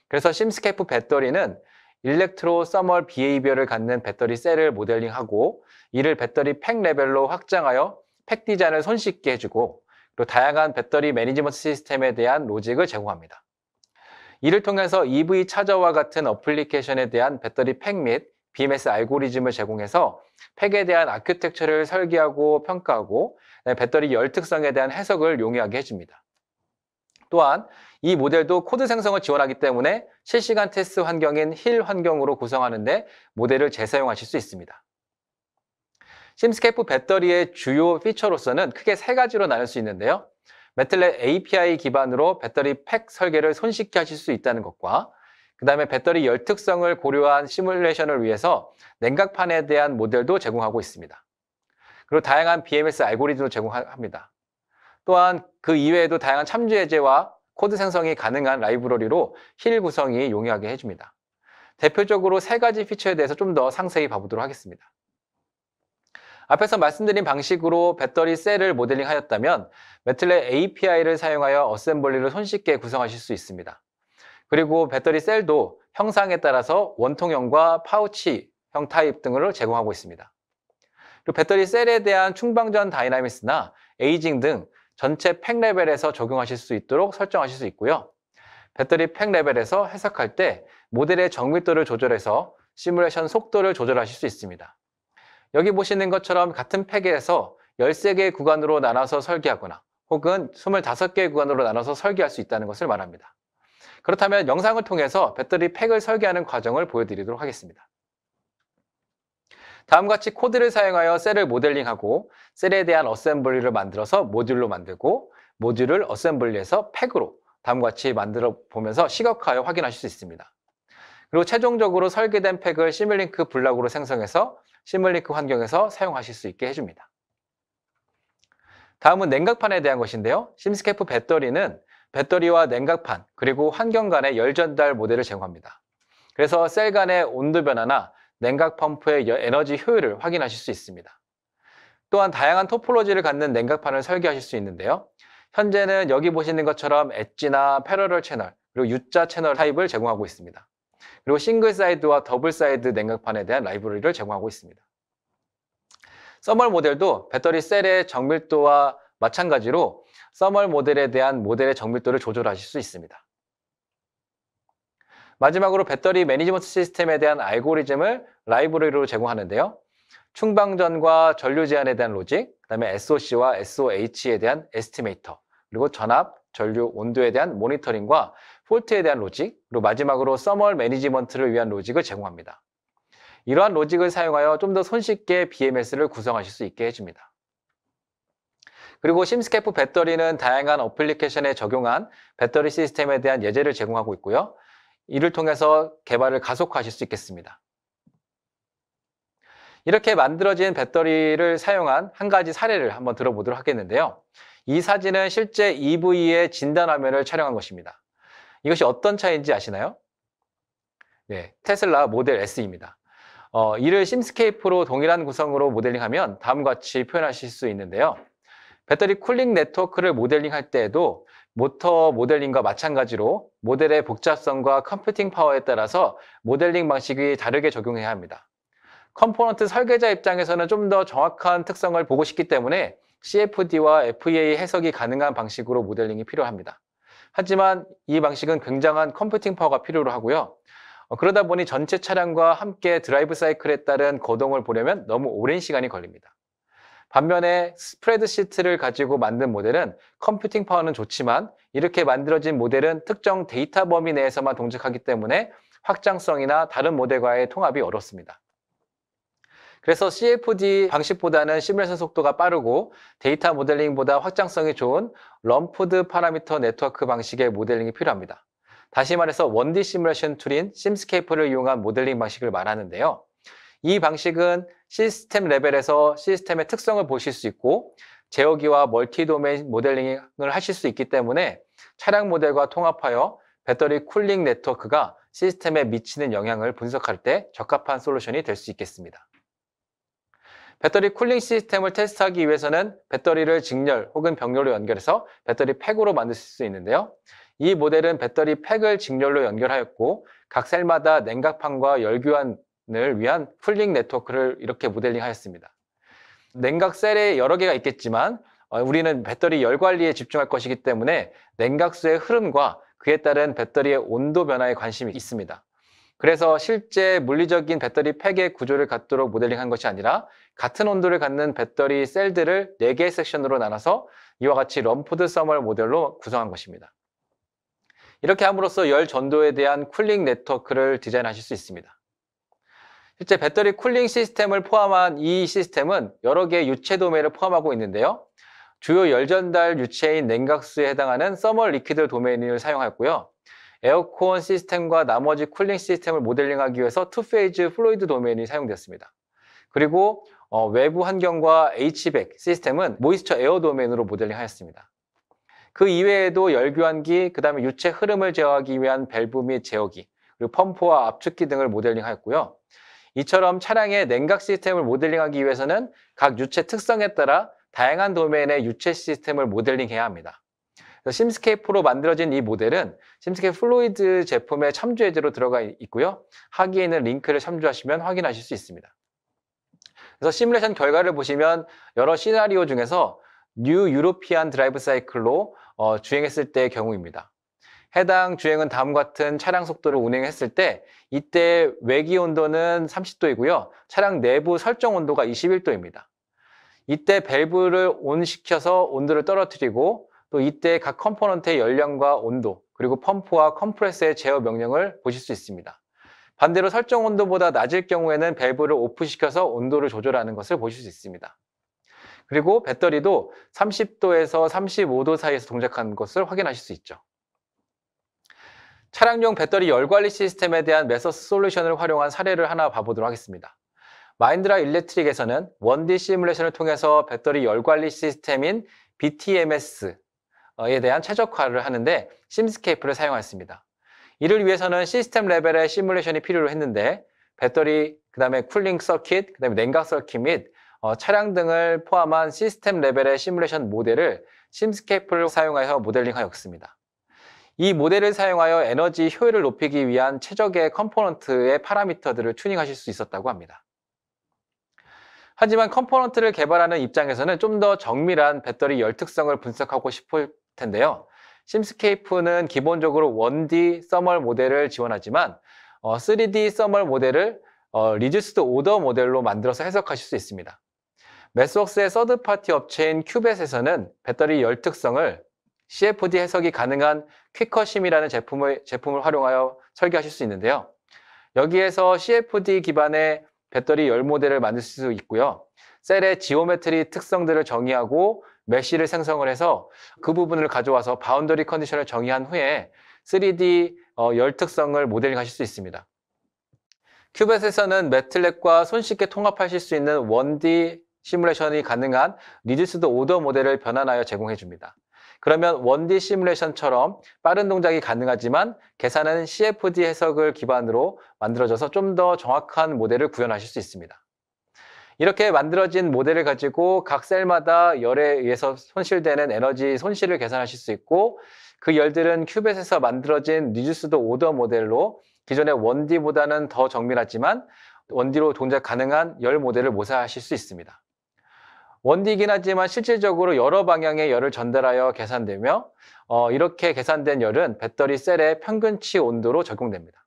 그래서 심스케이프 배터리는 일렉트로 서멀 비헤이비어를 갖는 배터리 셀을 모델링하고 이를 배터리 팩 레벨로 확장하여 팩 디자인을 손쉽게 해주고 그리고 다양한 배터리 매니지먼트 시스템에 대한 로직을 제공합니다. 이를 통해서 EV 차저와 같은 어플리케이션에 대한 배터리 팩 및 BMS 알고리즘을 제공해서 팩에 대한 아키텍처를 설계하고 평가하고 배터리 열 특성에 대한 해석을 용이하게 해줍니다. 또한 이 모델도 코드 생성을 지원하기 때문에 실시간 테스트 환경인 힐 환경으로 구성하는데 모델을 재사용하실 수 있습니다. 심스케이프 배터리의 주요 피처로서는 크게 세 가지로 나눌 수 있는데요. 매틀랩 API 기반으로 배터리 팩 설계를 손쉽게 하실 수 있다는 것과 그 다음에 배터리 열 특성을 고려한 시뮬레이션을 위해서 냉각판에 대한 모델도 제공하고 있습니다. 그리고 다양한 BMS 알고리즘도 제공합니다. 또한 그 이외에도 다양한 참조 예제와 코드 생성이 가능한 라이브러리로 힐 구성이 용이하게 해줍니다. 대표적으로 세 가지 피처에 대해서 좀 더 상세히 봐보도록 하겠습니다. 앞에서 말씀드린 방식으로 배터리 셀을 모델링하였다면 매틀렛 API를 사용하여 어셈블리를 손쉽게 구성하실 수 있습니다. 그리고 배터리 셀도 형상에 따라서 원통형과 파우치형 타입 등을 제공하고 있습니다. 그리고 배터리 셀에 대한 충방전 다이나믹스나 에이징 등 전체 팩 레벨에서 적용하실 수 있도록 설정하실 수 있고요. 배터리 팩 레벨에서 해석할 때 모델의 정밀도를 조절해서 시뮬레이션 속도를 조절하실 수 있습니다. 여기 보시는 것처럼 같은 팩에서 13개의 구간으로 나눠서 설계하거나 혹은 25개의 구간으로 나눠서 설계할 수 있다는 것을 말합니다. 그렇다면 영상을 통해서 배터리 팩을 설계하는 과정을 보여드리도록 하겠습니다. 다음과 같이 코드를 사용하여 셀을 모델링하고 셀에 대한 어셈블리를 만들어서 모듈로 만들고 모듈을 어셈블리해서 팩으로 다음과 같이 만들어 보면서 시각화하여 확인하실 수 있습니다. 그리고 최종적으로 설계된 팩을 시뮬링크 블럭으로 생성해서 시뮬링크 환경에서 사용하실 수 있게 해줍니다. 다음은 냉각판에 대한 것인데요. 심스케이프 배터리는 배터리와 냉각판 그리고 환경 간의 열 전달 모델을 제공합니다. 그래서 셀 간의 온도 변화나 냉각 펌프의 에너지 효율을 확인하실 수 있습니다. 또한 다양한 토폴로지를 갖는 냉각판을 설계하실 수 있는데요. 현재는 여기 보시는 것처럼 엣지나 패러럴 채널 그리고 U자 채널 타입을 제공하고 있습니다. 그리고 싱글 사이드와 더블 사이드 냉각판에 대한 라이브러리를 제공하고 있습니다. 서멀 모델도 배터리 셀의 정밀도와 마찬가지로 서멀 모델에 대한 모델의 정밀도를 조절하실 수 있습니다. 마지막으로 배터리 매니지먼트 시스템에 대한 알고리즘을 라이브러리로 제공하는데요. 충방전과 전류 제한에 대한 로직, 그다음에 SOC와 SOH에 대한 에스티메이터, 그리고 전압, 전류, 온도에 대한 모니터링과 폴트에 대한 로직, 그리고 마지막으로 서멀 매니지먼트를 위한 로직을 제공합니다. 이러한 로직을 사용하여 좀 더 손쉽게 BMS를 구성하실 수 있게 해줍니다. 그리고 심스케이프 배터리는 다양한 어플리케이션에 적용한 배터리 시스템에 대한 예제를 제공하고 있고요. 이를 통해서 개발을 가속화하실 수 있겠습니다. 이렇게 만들어진 배터리를 사용한 한 가지 사례를 한번 들어보도록 하겠는데요. 이 사진은 실제 EV의 진단 화면을 촬영한 것입니다. 이것이 어떤 차이인지 아시나요? 네, 테슬라 모델 S입니다. 이를 심스케이프로 동일한 구성으로 모델링하면 다음과 같이 표현하실 수 있는데요. 배터리 쿨링 네트워크를 모델링할 때에도 모터 모델링과 마찬가지로 모델의 복잡성과 컴퓨팅 파워에 따라서 모델링 방식이 다르게 적용해야 합니다. 컴포넌트 설계자 입장에서는 좀 더 정확한 특성을 보고 싶기 때문에 CFD와 FEA 해석이 가능한 방식으로 모델링이 필요합니다. 하지만 이 방식은 굉장한 컴퓨팅 파워가 필요로 하고요. 그러다 보니 전체 차량과 함께 드라이브 사이클에 따른 거동을 보려면 너무 오랜 시간이 걸립니다. 반면에 스프레드시트를 가지고 만든 모델은 컴퓨팅 파워는 좋지만 이렇게 만들어진 모델은 특정 데이터 범위 내에서만 동작하기 때문에 확장성이나 다른 모델과의 통합이 어렵습니다. 그래서 CFD 방식보다는 시뮬레이션 속도가 빠르고 데이터 모델링보다 확장성이 좋은 럼프드 파라미터 네트워크 방식의 모델링이 필요합니다. 다시 말해서 1D 시뮬레이션 툴인 심스케이프를 이용한 모델링 방식을 말하는데요. 이 방식은 시스템 레벨에서 시스템의 특성을 보실 수 있고 제어기와 멀티 도메인 모델링을 하실 수 있기 때문에 차량 모델과 통합하여 배터리 쿨링 네트워크가 시스템에 미치는 영향을 분석할 때 적합한 솔루션이 될 수 있겠습니다. 배터리 쿨링 시스템을 테스트하기 위해서는 배터리를 직렬 혹은 병렬로 연결해서 배터리 팩으로 만드실 수 있는데요. 이 모델은 배터리 팩을 직렬로 연결하였고 각 셀마다 냉각판과 열교환을 위한 쿨링 네트워크를 이렇게 모델링하였습니다. 냉각 셀에 여러 개가 있겠지만 우리는 배터리 열 관리에 집중할 것이기 때문에 냉각수의 흐름과 그에 따른 배터리의 온도 변화에 관심이 있습니다. 그래서 실제 물리적인 배터리 팩의 구조를 갖도록 모델링한 것이 아니라 같은 온도를 갖는 배터리 셀들을 4개의 섹션으로 나눠서 이와 같이 럼프드 서멀 모델로 구성한 것입니다. 이렇게 함으로써 열 전도에 대한 쿨링 네트워크를 디자인하실 수 있습니다. 실제 배터리 쿨링 시스템을 포함한 이 시스템은 여러 개의 유체 도메인을 포함하고 있는데요. 주요 열 전달 유체인 냉각수에 해당하는 서멀 리퀴드 도메인을 사용하였고요. 에어컨 시스템과 나머지 쿨링 시스템을 모델링하기 위해서 투페이즈 플루이드 도메인이 사용되었습니다. 그리고 외부 환경과 H백 시스템은 모이스처 에어 도메인으로 모델링하였습니다. 그 이외에도 열교환기, 그 다음에 유체 흐름을 제어하기 위한 밸브 및 제어기, 그리고 펌프와 압축기 등을 모델링하였고요. 이처럼 차량의 냉각 시스템을 모델링하기 위해서는 각 유체 특성에 따라 다양한 도메인의 유체 시스템을 모델링해야 합니다. 심스케이프 프로 만들어진 이 모델은 심스케이프 플루이드 제품의 첨부 예제로 들어가 있고요. 하기에 있는 링크를 참조하시면 확인하실 수 있습니다. 그래서 시뮬레이션 결과를 보시면 여러 시나리오 중에서 뉴 유로피안 드라이브 사이클로 주행했을 때의 경우입니다. 해당 주행은 다음과 같은 차량 속도를 운행했을 때 이때 외기 온도는 30도이고요. 차량 내부 설정 온도가 21도입니다. 이때 밸브를 온시켜서 온도를 떨어뜨리고 또 이때 각 컴포넌트의 연령과 온도 그리고 펌프와 컴프레서의 제어 명령을 보실 수 있습니다. 반대로 설정 온도보다 낮을 경우에는 밸브를 오프시켜서 온도를 조절하는 것을 보실 수 있습니다. 그리고 배터리도 30도에서 35도 사이에서 동작하는 것을 확인하실 수 있죠. 차량용 배터리 열관리 시스템에 대한 메서스 솔루션을 활용한 사례를 하나 봐보도록 하겠습니다. 마힌드라 일렉트릭에서는 1D 시뮬레이션을 통해서 배터리 열관리 시스템인 BTMS에 대한 최적화를 하는데 심스케이프를 사용했습니다. 이를 위해서는 시스템 레벨의 시뮬레이션이 필요로 했는데 배터리, 그 다음에 쿨링 서킷, 그 다음에 냉각 서킷 및 차량 등을 포함한 시스템 레벨의 시뮬레이션 모델을 심스케이프를 사용하여 모델링하였습니다. 이 모델을 사용하여 에너지 효율을 높이기 위한 최적의 컴포넌트의 파라미터들을 튜닝하실 수 있었다고 합니다. 하지만 컴포넌트를 개발하는 입장에서는 좀 더 정밀한 배터리 열 특성을 분석하고 싶을 텐데요. 심스케이프는 기본적으로 1D 서멀 모델을 지원하지만 3D 서멀 모델을 리듀스드 오더 모델로 만들어서 해석하실 수 있습니다. 매스웍스의 서드파티 업체인 큐벳에서는 배터리 열 특성을 CFD 해석이 가능한 퀴커심이라는 제품을 활용하여 설계하실 수 있는데요. 여기에서 CFD 기반의 배터리 열 모델을 만들 수 있고요. 셀의 지오메트리 특성들을 정의하고 메쉬를 생성을 해서 그 부분을 가져와서 바운더리 컨디션을 정의한 후에 3D 열 특성을 모델링하실 수 있습니다. 큐벳에서는 매틀랩과 손쉽게 통합하실 수 있는 1D 시뮬레이션이 가능한 리듀스드 오더 모델을 변환하여 제공해 줍니다. 그러면 1D 시뮬레이션처럼 빠른 동작이 가능하지만 계산은 CFD 해석을 기반으로 만들어져서 좀 더 정확한 모델을 구현하실 수 있습니다. 이렇게 만들어진 모델을 가지고 각 셀마다 열에 의해서 손실되는 에너지 손실을 계산하실 수 있고 그 열들은 큐벳에서 만들어진 리듀스드 오더 모델로 기존의 1D보다는 더 정밀하지만 1D로 동작 가능한 열 모델을 모사하실 수 있습니다. 1D이긴 하지만 실질적으로 여러 방향의 열을 전달하여 계산되며 이렇게 계산된 열은 배터리 셀의 평균치 온도로 적용됩니다.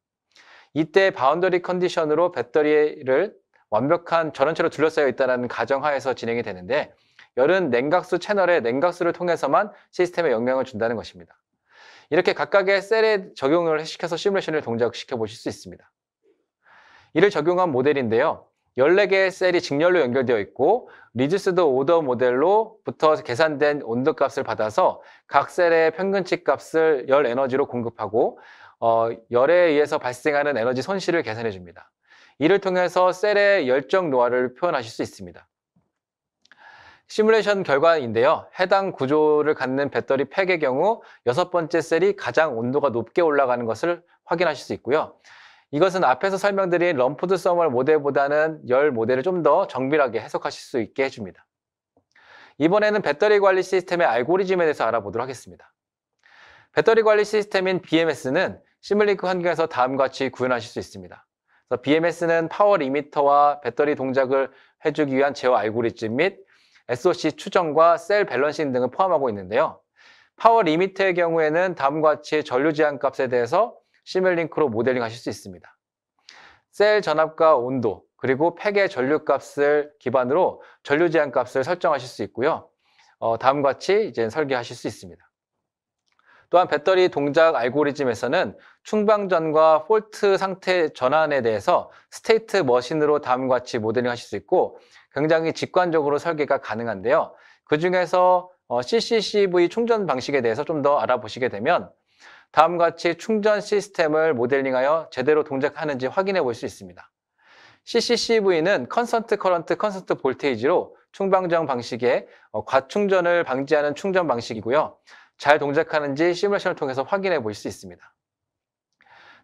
이때 바운더리 컨디션으로 배터리를 완벽한 전원체로 둘러싸여 있다는 가정하에서 진행이 되는데 열은 냉각수 채널의 냉각수를 통해서만 시스템에 영향을 준다는 것입니다. 이렇게 각각의 셀에 적용을 시켜서 시뮬레이션을 동작시켜 보실 수 있습니다. 이를 적용한 모델인데요. 14개의 셀이 직렬로 연결되어 있고 리듀스드 오더 모델로부터 계산된 온도값을 받아서 각 셀의 평균치 값을 열 에너지로 공급하고 열에 의해서 발생하는 에너지 손실을 계산해 줍니다. 이를 통해서 셀의 열정 노화를 표현하실 수 있습니다. 시뮬레이션 결과인데요. 해당 구조를 갖는 배터리 팩의 경우 6번째 셀이 가장 온도가 높게 올라가는 것을 확인하실 수 있고요. 이것은 앞에서 설명드린 럼프드 서멀 모델보다는 열 모델을 좀 더 정밀하게 해석하실 수 있게 해줍니다. 이번에는 배터리 관리 시스템의 알고리즘에 대해서 알아보도록 하겠습니다. 배터리 관리 시스템인 BMS는 시뮬링크 환경에서 다음과 같이 구현하실 수 있습니다. 그래서 BMS는 파워 리미터와 배터리 동작을 해주기 위한 제어 알고리즘 및 SOC 추정과 셀 밸런싱 등을 포함하고 있는데요. 파워 리미터의 경우에는 다음과 같이 전류 제한 값에 대해서 시뮬링크로 모델링 하실 수 있습니다. 셀 전압과 온도, 그리고 팩의 전류 값을 기반으로 전류 제한 값을 설정하실 수 있고요. 다음과 같이 이제 설계하실 수 있습니다. 또한 배터리 동작 알고리즘에서는 충방전과 폴트 상태 전환에 대해서 스테이트 머신으로 다음과 같이 모델링 하실 수 있고 굉장히 직관적으로 설계가 가능한데요. 그 중에서 CCCV 충전 방식에 대해서 좀 더 알아보시게 되면 다음과 같이 충전 시스템을 모델링하여 제대로 동작하는지 확인해 볼 수 있습니다. CCCV는 컨스턴트 커런트, 컨스턴트 볼테이지로 충방전 방식의 과충전을 방지하는 충전 방식이고요. 잘 동작하는지 시뮬레이션을 통해서 확인해 보실 수 있습니다.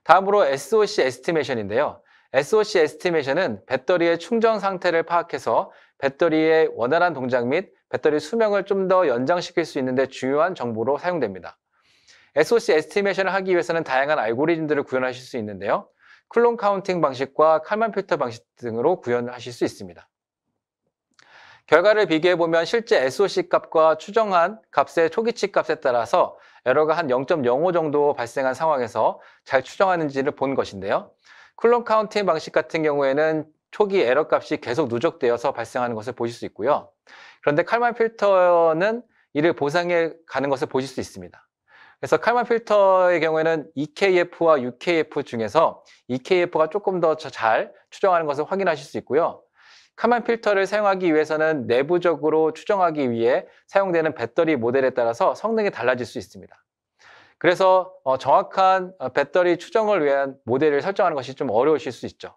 다음으로 SOC 에스티메이션인데요. SOC 에스티메이션은 배터리의 충전 상태를 파악해서 배터리의 원활한 동작 및 배터리 수명을 좀 더 연장시킬 수 있는 데 중요한 정보로 사용됩니다. SOC 에스티메이션을 하기 위해서는 다양한 알고리즘들을 구현하실 수 있는데요. 쿨론 카운팅 방식과 칼만 필터 방식 등으로 구현하실 수 있습니다. 결과를 비교해보면 실제 SOC 값과 추정한 값의 초기치 값에 따라서 에러가 한 0.05 정도 발생한 상황에서 잘 추정하는지를 본 것인데요. 쿨론 카운팅 방식 같은 경우에는 초기 에러 값이 계속 누적되어서 발생하는 것을 보실 수 있고요. 그런데 칼만 필터는 이를 보상해 가는 것을 보실 수 있습니다. 그래서 칼만 필터의 경우에는 EKF와 UKF 중에서 EKF가 조금 더 잘 추정하는 것을 확인하실 수 있고요. 칼만 필터를 사용하기 위해서는 내부적으로 추정하기 위해 사용되는 배터리 모델에 따라서 성능이 달라질 수 있습니다. 그래서 정확한 배터리 추정을 위한 모델을 설정하는 것이 좀 어려우실 수 있죠.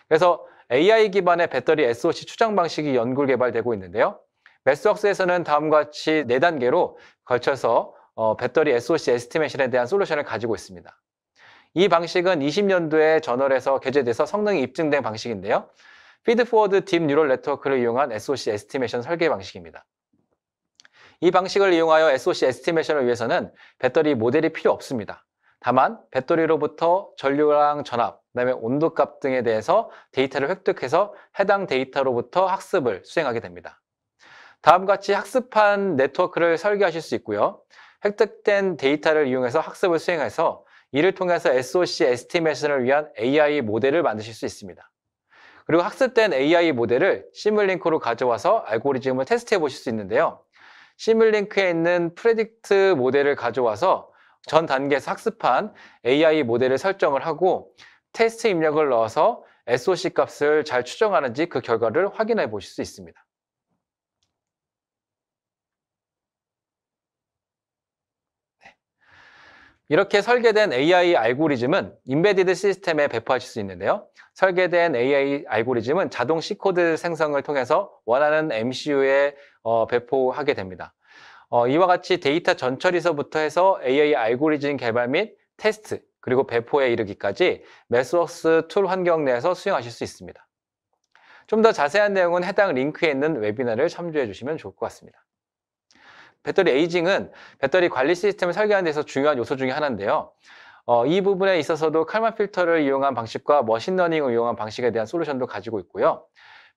그래서 AI 기반의 배터리 SOC 추정 방식이 연구 개발되고 있는데요. 매스웍스에서는 다음과 같이 4단계로 걸쳐서 배터리 SOC 에스티메이션에 대한 솔루션을 가지고 있습니다. 이 방식은 20년도에 저널에서 게재돼서 성능이 입증된 방식인데요. 피드포워드 딥 뉴럴 네트워크를 이용한 SOC 에스티메이션 설계 방식입니다. 이 방식을 이용하여 SOC 에스티메이션을 위해서는 배터리 모델이 필요 없습니다. 다만 배터리로부터 전류랑 전압, 그다음에 온도값 등에 대해서 데이터를 획득해서 해당 데이터로부터 학습을 수행하게 됩니다. 다음과 같이 학습한 네트워크를 설계하실 수 있고요. 획득된 데이터를 이용해서 학습을 수행해서 이를 통해서 SOC 에스티메이션을 위한 AI 모델을 만드실 수 있습니다. 그리고 학습된 AI 모델을 시뮬링크로 가져와서 알고리즘을 테스트해 보실 수 있는데요. 시뮬링크에 있는 프레딕트 모델을 가져와서 전 단계에서 학습한 AI 모델을 설정을 하고 테스트 입력을 넣어서 SOC 값을 잘 추정하는지 그 결과를 확인해 보실 수 있습니다. 이렇게 설계된 AI 알고리즘은 인베디드 시스템에 배포하실 수 있는데요. 설계된 AI 알고리즘은 자동 C코드 생성을 통해서 원하는 MCU에 배포하게 됩니다. 이와 같이 데이터 전처리서부터 해서 AI 알고리즘 개발 및 테스트, 그리고 배포에 이르기까지 매스웍스 툴 환경 내에서 수행하실 수 있습니다. 좀 더 자세한 내용은 해당 링크에 있는 웨비나를 참조해 주시면 좋을 것 같습니다. 배터리 에이징은 배터리 관리 시스템을 설계하는 데서 중요한 요소 중에 하나인데요. 이 부분에 있어서도 칼만 필터를 이용한 방식과 머신러닝을 이용한 방식에 대한 솔루션도 가지고 있고요.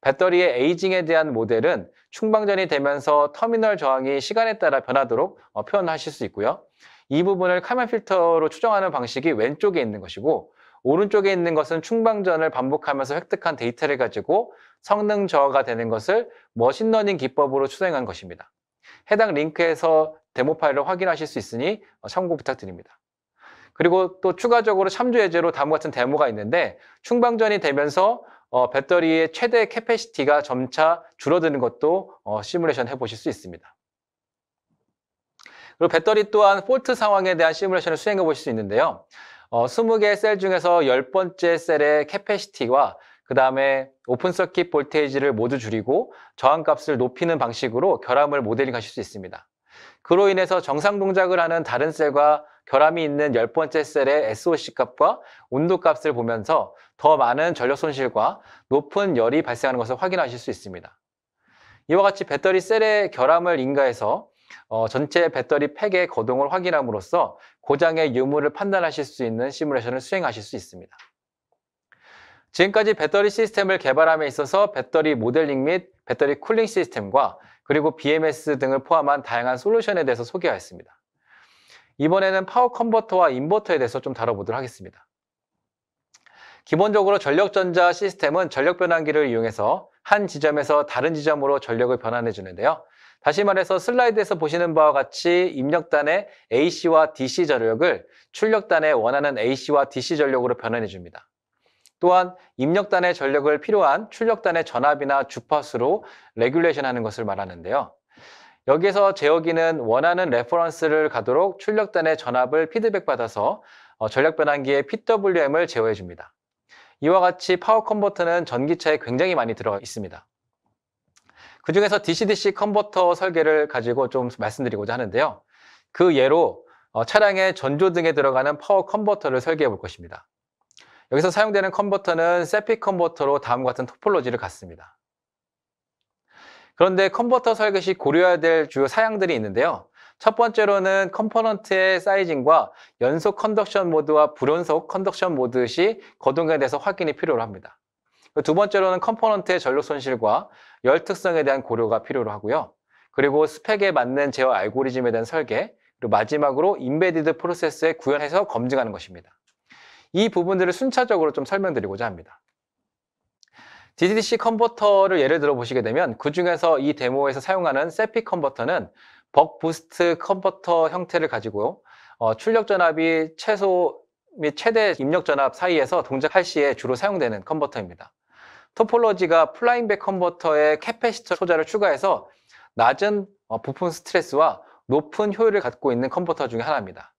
배터리의 에이징에 대한 모델은 충방전이 되면서 터미널 저항이 시간에 따라 변하도록 표현하실 수 있고요. 이 부분을 칼만 필터로 추정하는 방식이 왼쪽에 있는 것이고, 오른쪽에 있는 것은 충방전을 반복하면서 획득한 데이터를 가지고 성능 저하가 되는 것을 머신러닝 기법으로 추정한 것입니다. 해당 링크에서 데모 파일을 확인하실 수 있으니 참고 부탁드립니다. 그리고 또 추가적으로 참조 예제로 다음과 같은 데모가 있는데, 충방전이 되면서 배터리의 최대 캐패시티가 점차 줄어드는 것도 시뮬레이션 해보실 수 있습니다. 그리고 배터리 또한 폴트 상황에 대한 시뮬레이션을 수행해 보실 수 있는데요. 20개의 셀 중에서 10번째 셀의 캐패시티와 그 다음에 오픈 서킷 볼테이지를 모두 줄이고 저항값을 높이는 방식으로 결함을 모델링 하실 수 있습니다. 그로 인해서 정상 동작을 하는 다른 셀과 결함이 있는 10번째 셀의 SOC 값과 온도 값을 보면서 더 많은 전력 손실과 높은 열이 발생하는 것을 확인하실 수 있습니다. 이와 같이 배터리 셀의 결함을 인가해서 전체 배터리 팩의 거동을 확인함으로써 고장의 유무를 판단하실 수 있는 시뮬레이션을 수행하실 수 있습니다. 지금까지 배터리 시스템을 개발함에 있어서 배터리 모델링 및 배터리 쿨링 시스템과 그리고 BMS 등을 포함한 다양한 솔루션에 대해서 소개하였습니다. 이번에는 파워 컨버터와 인버터에 대해서 좀 다뤄보도록 하겠습니다. 기본적으로 전력전자 시스템은 전력 변환기를 이용해서 한 지점에서 다른 지점으로 전력을 변환해 주는데요. 다시 말해서 슬라이드에서 보시는 바와 같이 입력단의 AC와 DC 전력을 출력단의 원하는 AC와 DC 전력으로 변환해 줍니다. 또한 입력단의 전력을 필요한 출력단의 전압이나 주파수로 레귤레이션 하는 것을 말하는데요. 여기에서 제어기는 원하는 레퍼런스를 가도록 출력단의 전압을 피드백 받아서 전력 변환기의 PWM을 제어해 줍니다. 이와 같이 파워 컨버터는 전기차에 굉장히 많이 들어 있습니다. 그 중에서 DC-DC 컨버터 설계를 가지고 좀 말씀드리고자 하는데요. 그 예로 차량의 전조 등에 들어가는 파워 컨버터를 설계해 볼 것입니다. 여기서 사용되는 컨버터는 세픽 컨버터로 다음과 같은 토폴로지를 갖습니다. 그런데 컨버터 설계 시 고려해야 될 주요 사양들이 있는데요. 첫 번째로는 컴포넌트의 사이징과 연속 컨덕션 모드와 불연속 컨덕션 모드 시 거동에 대해서 확인이 필요로 합니다. 두 번째로는 컴포넌트의 전력 손실과 열 특성에 대한 고려가 필요로 하고요. 그리고 스펙에 맞는 제어 알고리즘에 대한 설계, 그리고 마지막으로 인베디드 프로세스에 구현해서 검증하는 것입니다. 이 부분들을 순차적으로 좀 설명드리고자 합니다. DDC 컨버터를 예를 들어 보시게 되면 그 중에서 이 데모에서 사용하는 세픽 컨버터는 벅 부스트 컨버터 형태를 가지고 출력 전압이 최소 및 최대 입력 전압 사이에서 동작할 시에 주로 사용되는 컨버터입니다. 토폴로지가 플라잉백 컨버터에 캐패시터 소자를 추가해서 낮은 부품 스트레스와 높은 효율을 갖고 있는 컨버터 중에 하나입니다.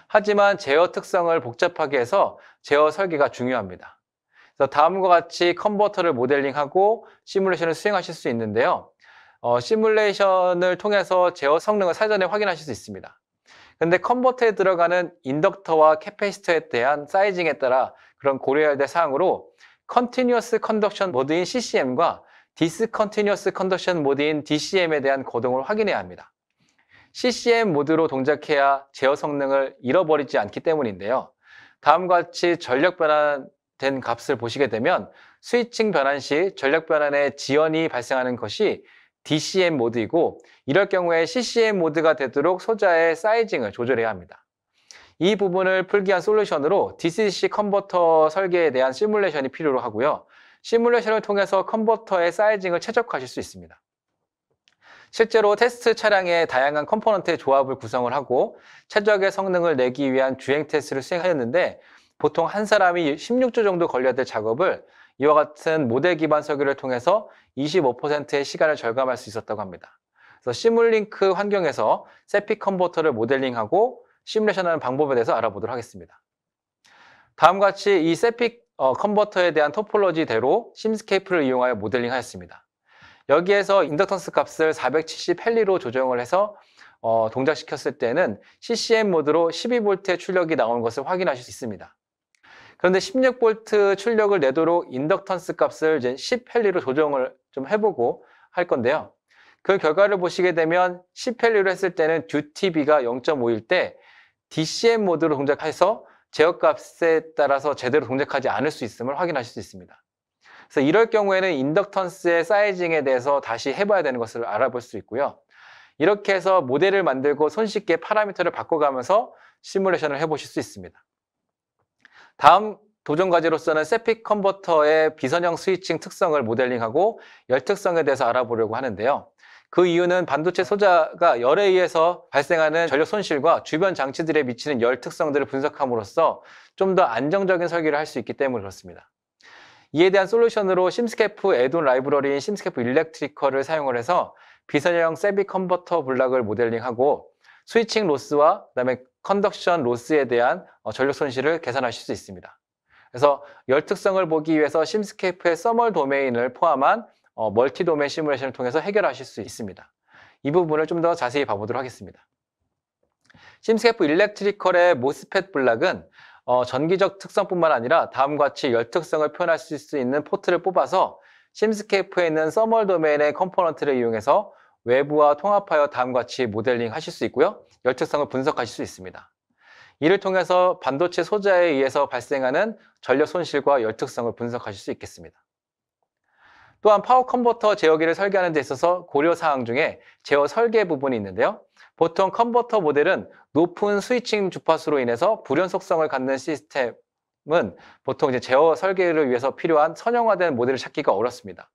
하지만 제어 특성을 복잡하게 해서 제어 설계가 중요합니다. 그래서 다음과 같이 컨버터를 모델링하고 시뮬레이션을 수행하실 수 있는데요. 시뮬레이션을 통해서 제어 성능을 사전에 확인하실 수 있습니다. 근데 컨버터에 들어가는 인덕터와 캐패시터에 대한 사이징에 따라 그런 고려해야 될 사항으로 컨티뉴어스 컨덕션 모드인 CCM과 디스컨티뉴어스 컨덕션 모드인 DCM에 대한 거동을 확인해야 합니다. CCM 모드로 동작해야 제어 성능을 잃어버리지 않기 때문인데요. 다음과 같이 전력 변환된 값을 보시게 되면 스위칭 변환 시 전력 변환의 지연이 발생하는 것이 DCM 모드이고, 이럴 경우에 CCM 모드가 되도록 소자의 사이징을 조절해야 합니다. 이 부분을 풀기 위한 솔루션으로 DC 컨버터 설계에 대한 시뮬레이션이 필요로 하고요. 시뮬레이션을 통해서 컨버터의 사이징을 최적화하실 수 있습니다. 실제로 테스트 차량의 다양한 컴포넌트의 조합을 구성을 하고 최적의 성능을 내기 위한 주행 테스트를 수행하였는데, 보통 한 사람이 16주 정도 걸려야 될 작업을 이와 같은 모델 기반 설계를 통해서 25%의 시간을 절감할 수 있었다고 합니다. 그래서 시뮬링크 환경에서 세픽 컨버터를 모델링하고 시뮬레이션하는 방법에 대해서 알아보도록 하겠습니다. 다음과 같이 이 세픽 컨버터에 대한 토폴로지대로 심스케이프를 이용하여 모델링하였습니다. 여기에서 인덕턴스 값을 470헬리로 조정을 해서 동작시켰을 때는 CCM 모드로 12V의 출력이 나오는 것을 확인하실 수 있습니다. 그런데 16V 출력을 내도록 인덕턴스 값을 이제 10헬리로 조정을 좀 해보고 할 건데요. 그 결과를 보시게 되면 10헬리로 했을 때는 듀티비가 0.5일 때 DCM 모드로 동작해서 제어값에 따라서 제대로 동작하지 않을 수 있음을 확인하실 수 있습니다. 그래서 이럴 경우에는 인덕턴스의 사이징에 대해서 다시 해봐야 되는 것을 알아볼 수 있고요. 이렇게 해서 모델을 만들고 손쉽게 파라미터를 바꿔가면서 시뮬레이션을 해보실 수 있습니다. 다음 도전 과제로서는 세픽 컨버터의 비선형 스위칭 특성을 모델링하고 열 특성에 대해서 알아보려고 하는데요. 그 이유는 반도체 소자가 열에 의해서 발생하는 전력 손실과 주변 장치들에 미치는 열 특성들을 분석함으로써 좀 더 안정적인 설계를 할 수 있기 때문에 그렇습니다. 이에 대한 솔루션으로 심스케프 애돈 라이브러리인 심스케프 일렉트리컬을 사용을 해서 비선형 세픽 컨버터 블락을 모델링하고 스위칭 로스와 그다음에 컨덕션 로스에 대한 전력 손실을 계산하실 수 있습니다. 그래서 열 특성을 보기 위해서 심스케이프의 서멀 도메인을 포함한 멀티 도메인 시뮬레이션을 통해서 해결하실 수 있습니다. 이 부분을 좀 더 자세히 봐보도록 하겠습니다. 심스케이프 일렉트리컬의 모스펫 블락은 전기적 특성뿐만 아니라 다음과 같이 열 특성을 표현할 수 있는 포트를 뽑아서 심스케이프에 있는 서멀 도메인의 컴포넌트를 이용해서 외부와 통합하여 다음과 같이 모델링 하실 수 있고요. 열 특성을 분석하실 수 있습니다. 이를 통해서 반도체 소자에 의해서 발생하는 전력 손실과 열 특성을 분석하실 수 있겠습니다. 또한 파워 컨버터 제어기를 설계하는 데 있어서 고려사항 중에 제어 설계 부분이 있는데요. 보통 컨버터 모델은 높은 스위칭 주파수로 인해서 불연 속성을 갖는 시스템은 보통 이제 제어 설계를 위해서 필요한 선형화된 모델을 찾기가 어렵습니다.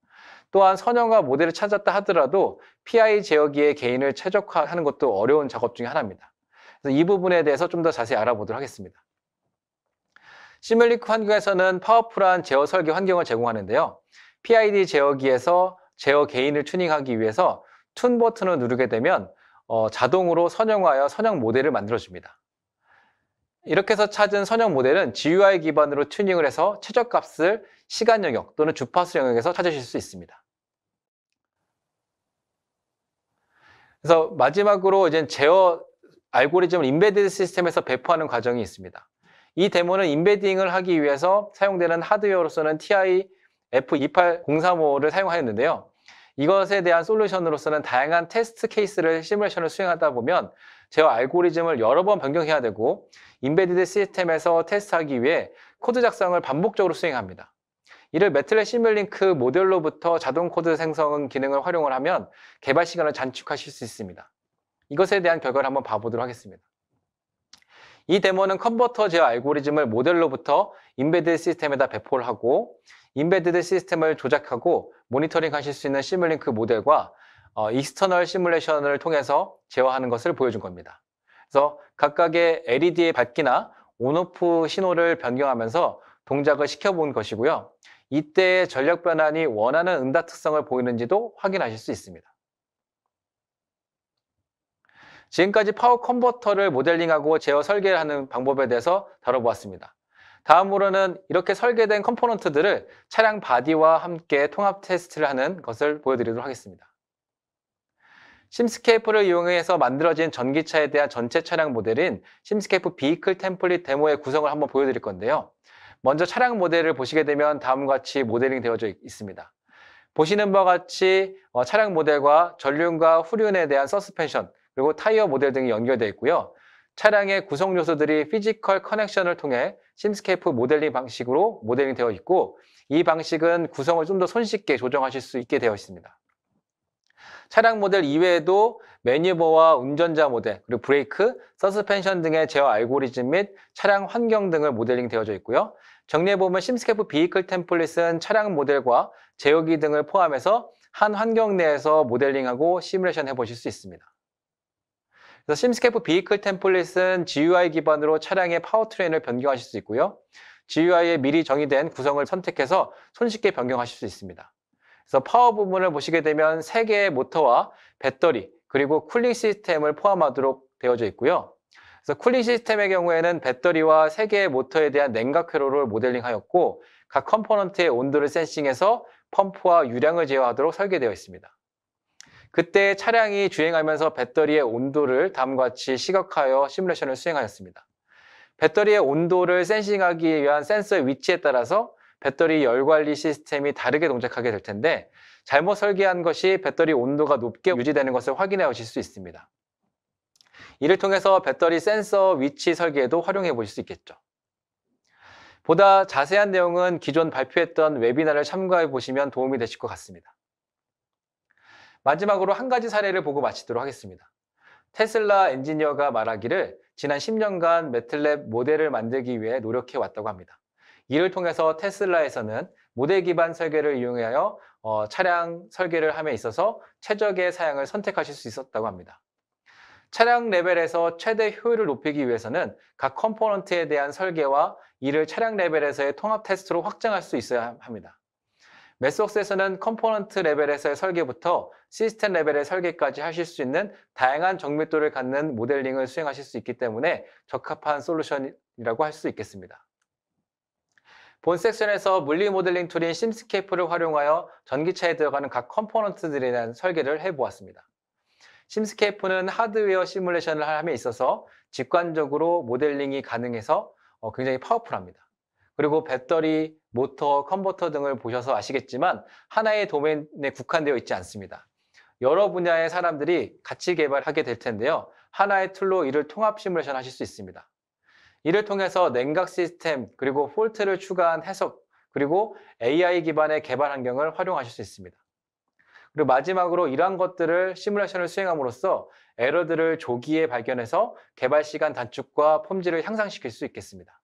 또한 선형화 모델을 찾았다 하더라도 PI 제어기의 개인을 최적화하는 것도 어려운 작업 중에 하나입니다. 그래서 이 부분에 대해서 좀 더 자세히 알아보도록 하겠습니다. 시뮬링크 환경에서는 파워풀한 제어 설계 환경을 제공하는데요. PID 제어기에서 제어 개인을 튜닝하기 위해서 툰 버튼을 누르게 되면 자동으로 선형화하여 선형 모델을 만들어줍니다. 이렇게 해서 찾은 선형 모델은 GUI 기반으로 튜닝을 해서 최저값을 시간 영역 또는 주파수 영역에서 찾으실 수 있습니다. 그래서 마지막으로 이제 제어 알고리즘을 인베디드 시스템에서 배포하는 과정이 있습니다. 이 데모는 임베딩을 하기 위해서 사용되는 하드웨어로서는 TI F28035를 사용하였는데요. 이것에 대한 솔루션으로서는 다양한 테스트 케이스를 시뮬레이션을 수행하다 보면 제어 알고리즘을 여러 번 변경해야 되고 임베디드 시스템에서 테스트하기 위해 코드 작성을 반복적으로 수행합니다. 이를 매틀랩 시뮬링크 모델로부터 자동 코드 생성 기능을 활용을 하면 개발 시간을 단축하실 수 있습니다. 이것에 대한 결과를 한번 봐보도록 하겠습니다. 이 데모는 컨버터 제어 알고리즘을 모델로부터 임베디드 시스템에다 배포를 하고 임베디드 시스템을 조작하고 모니터링 하실 수 있는 시뮬링크 모델과 익스터널 시뮬레이션을 통해서 제어하는 것을 보여준 겁니다. 그래서 각각의 LED의 밝기나 온오프 신호를 변경하면서 동작을 시켜본 것이고요. 이때 전력 변환이 원하는 응답 특성을 보이는지도 확인하실 수 있습니다. 지금까지 파워 컨버터를 모델링하고 제어 설계를 하는 방법에 대해서 다뤄보았습니다. 다음으로는 이렇게 설계된 컴포넌트들을 차량 바디와 함께 통합 테스트를 하는 것을 보여드리도록 하겠습니다. 심스케이프를 이용해서 만들어진 전기차에 대한 전체 차량 모델인 심스케이프 비이클 템플릿 데모의 구성을 한번 보여드릴 건데요. 먼저 차량 모델을 보시게 되면 다음과 같이 모델링 되어져 있습니다. 보시는 바와 같이 차량 모델과 전륜과 후륜에 대한 서스펜션, 그리고 타이어 모델 등이 연결되어 있고요. 차량의 구성 요소들이 피지컬 커넥션을 통해 심스케이프 모델링 방식으로 모델링 되어 있고, 이 방식은 구성을 좀 더 손쉽게 조정하실 수 있게 되어 있습니다. 차량 모델 이외에도 매니버와 운전자 모델, 그리고 브레이크, 서스펜션 등의 제어 알고리즘 및 차량 환경 등을 모델링 되어져 있고요. 정리해보면 심스케이프 비이클 템플릿은 차량 모델과 제어기 등을 포함해서 한 환경 내에서 모델링하고 시뮬레이션 해보실 수 있습니다. 그래서 심스케이프 비이클 템플릿은 GUI 기반으로 차량의 파워트레인을 변경하실 수 있고요. GUI에 미리 정의된 구성을 선택해서 손쉽게 변경하실 수 있습니다. 그래서 파워 부분을 보시게 되면 3개의 모터와 배터리, 그리고 쿨링 시스템을 포함하도록 되어져 있고요. 그래서 쿨링 시스템의 경우에는 배터리와 3개의 모터에 대한 냉각 회로를 모델링하였고, 각 컴포넌트의 온도를 센싱해서 펌프와 유량을 제어하도록 설계되어 있습니다. 그때 차량이 주행하면서 배터리의 온도를 다음과 같이 시각화하여 시뮬레이션을 수행하였습니다. 배터리의 온도를 센싱하기 위한 센서의 위치에 따라서 배터리 열 관리 시스템이 다르게 동작하게 될 텐데, 잘못 설계한 것이 배터리 온도가 높게 유지되는 것을 확인해 보실 수 있습니다. 이를 통해서 배터리 센서 위치 설계에도 활용해 보실 수 있겠죠. 보다 자세한 내용은 기존 발표했던 웨비나를 참고해 보시면 도움이 되실 것 같습니다. 마지막으로 한 가지 사례를 보고 마치도록 하겠습니다. 테슬라 엔지니어가 말하기를 지난 10년간 매틀랩 모델을 만들기 위해 노력해 왔다고 합니다. 이를 통해서 테슬라에서는 모델 기반 설계를 이용하여 차량 설계를 함에 있어서 최적의 사양을 선택하실 수 있었다고 합니다. 차량 레벨에서 최대 효율을 높이기 위해서는 각 컴포넌트에 대한 설계와 이를 차량 레벨에서의 통합 테스트로 확장할 수 있어야 합니다. 매스웍스에서는 컴포넌트 레벨에서의 설계부터 시스템 레벨의 설계까지 하실 수 있는 다양한 정밀도를 갖는 모델링을 수행하실 수 있기 때문에 적합한 솔루션이라고 할 수 있겠습니다. 본 섹션에서 물리 모델링 툴인 심스케이프를 활용하여 전기차에 들어가는 각 컴포넌트들에 대한 설계를 해보았습니다. 심스케이프는 하드웨어 시뮬레이션을 함에 있어서 직관적으로 모델링이 가능해서 굉장히 파워풀합니다. 그리고 배터리, 모터, 컨버터 등을 보셔서 아시겠지만 하나의 도메인에 국한되어 있지 않습니다. 여러 분야의 사람들이 같이 개발하게 될 텐데요. 하나의 툴로 이를 통합 시뮬레이션 하실 수 있습니다. 이를 통해서 냉각 시스템, 그리고 폴트를 추가한 해석, 그리고 AI 기반의 개발 환경을 활용하실 수 있습니다. 그리고 마지막으로 이러한 것들을 시뮬레이션을 수행함으로써 에러들을 조기에 발견해서 개발 시간 단축과 품질을 향상시킬 수 있겠습니다.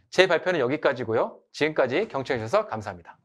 제 발표는 여기까지고요. 지금까지 경청해 주셔서 감사합니다.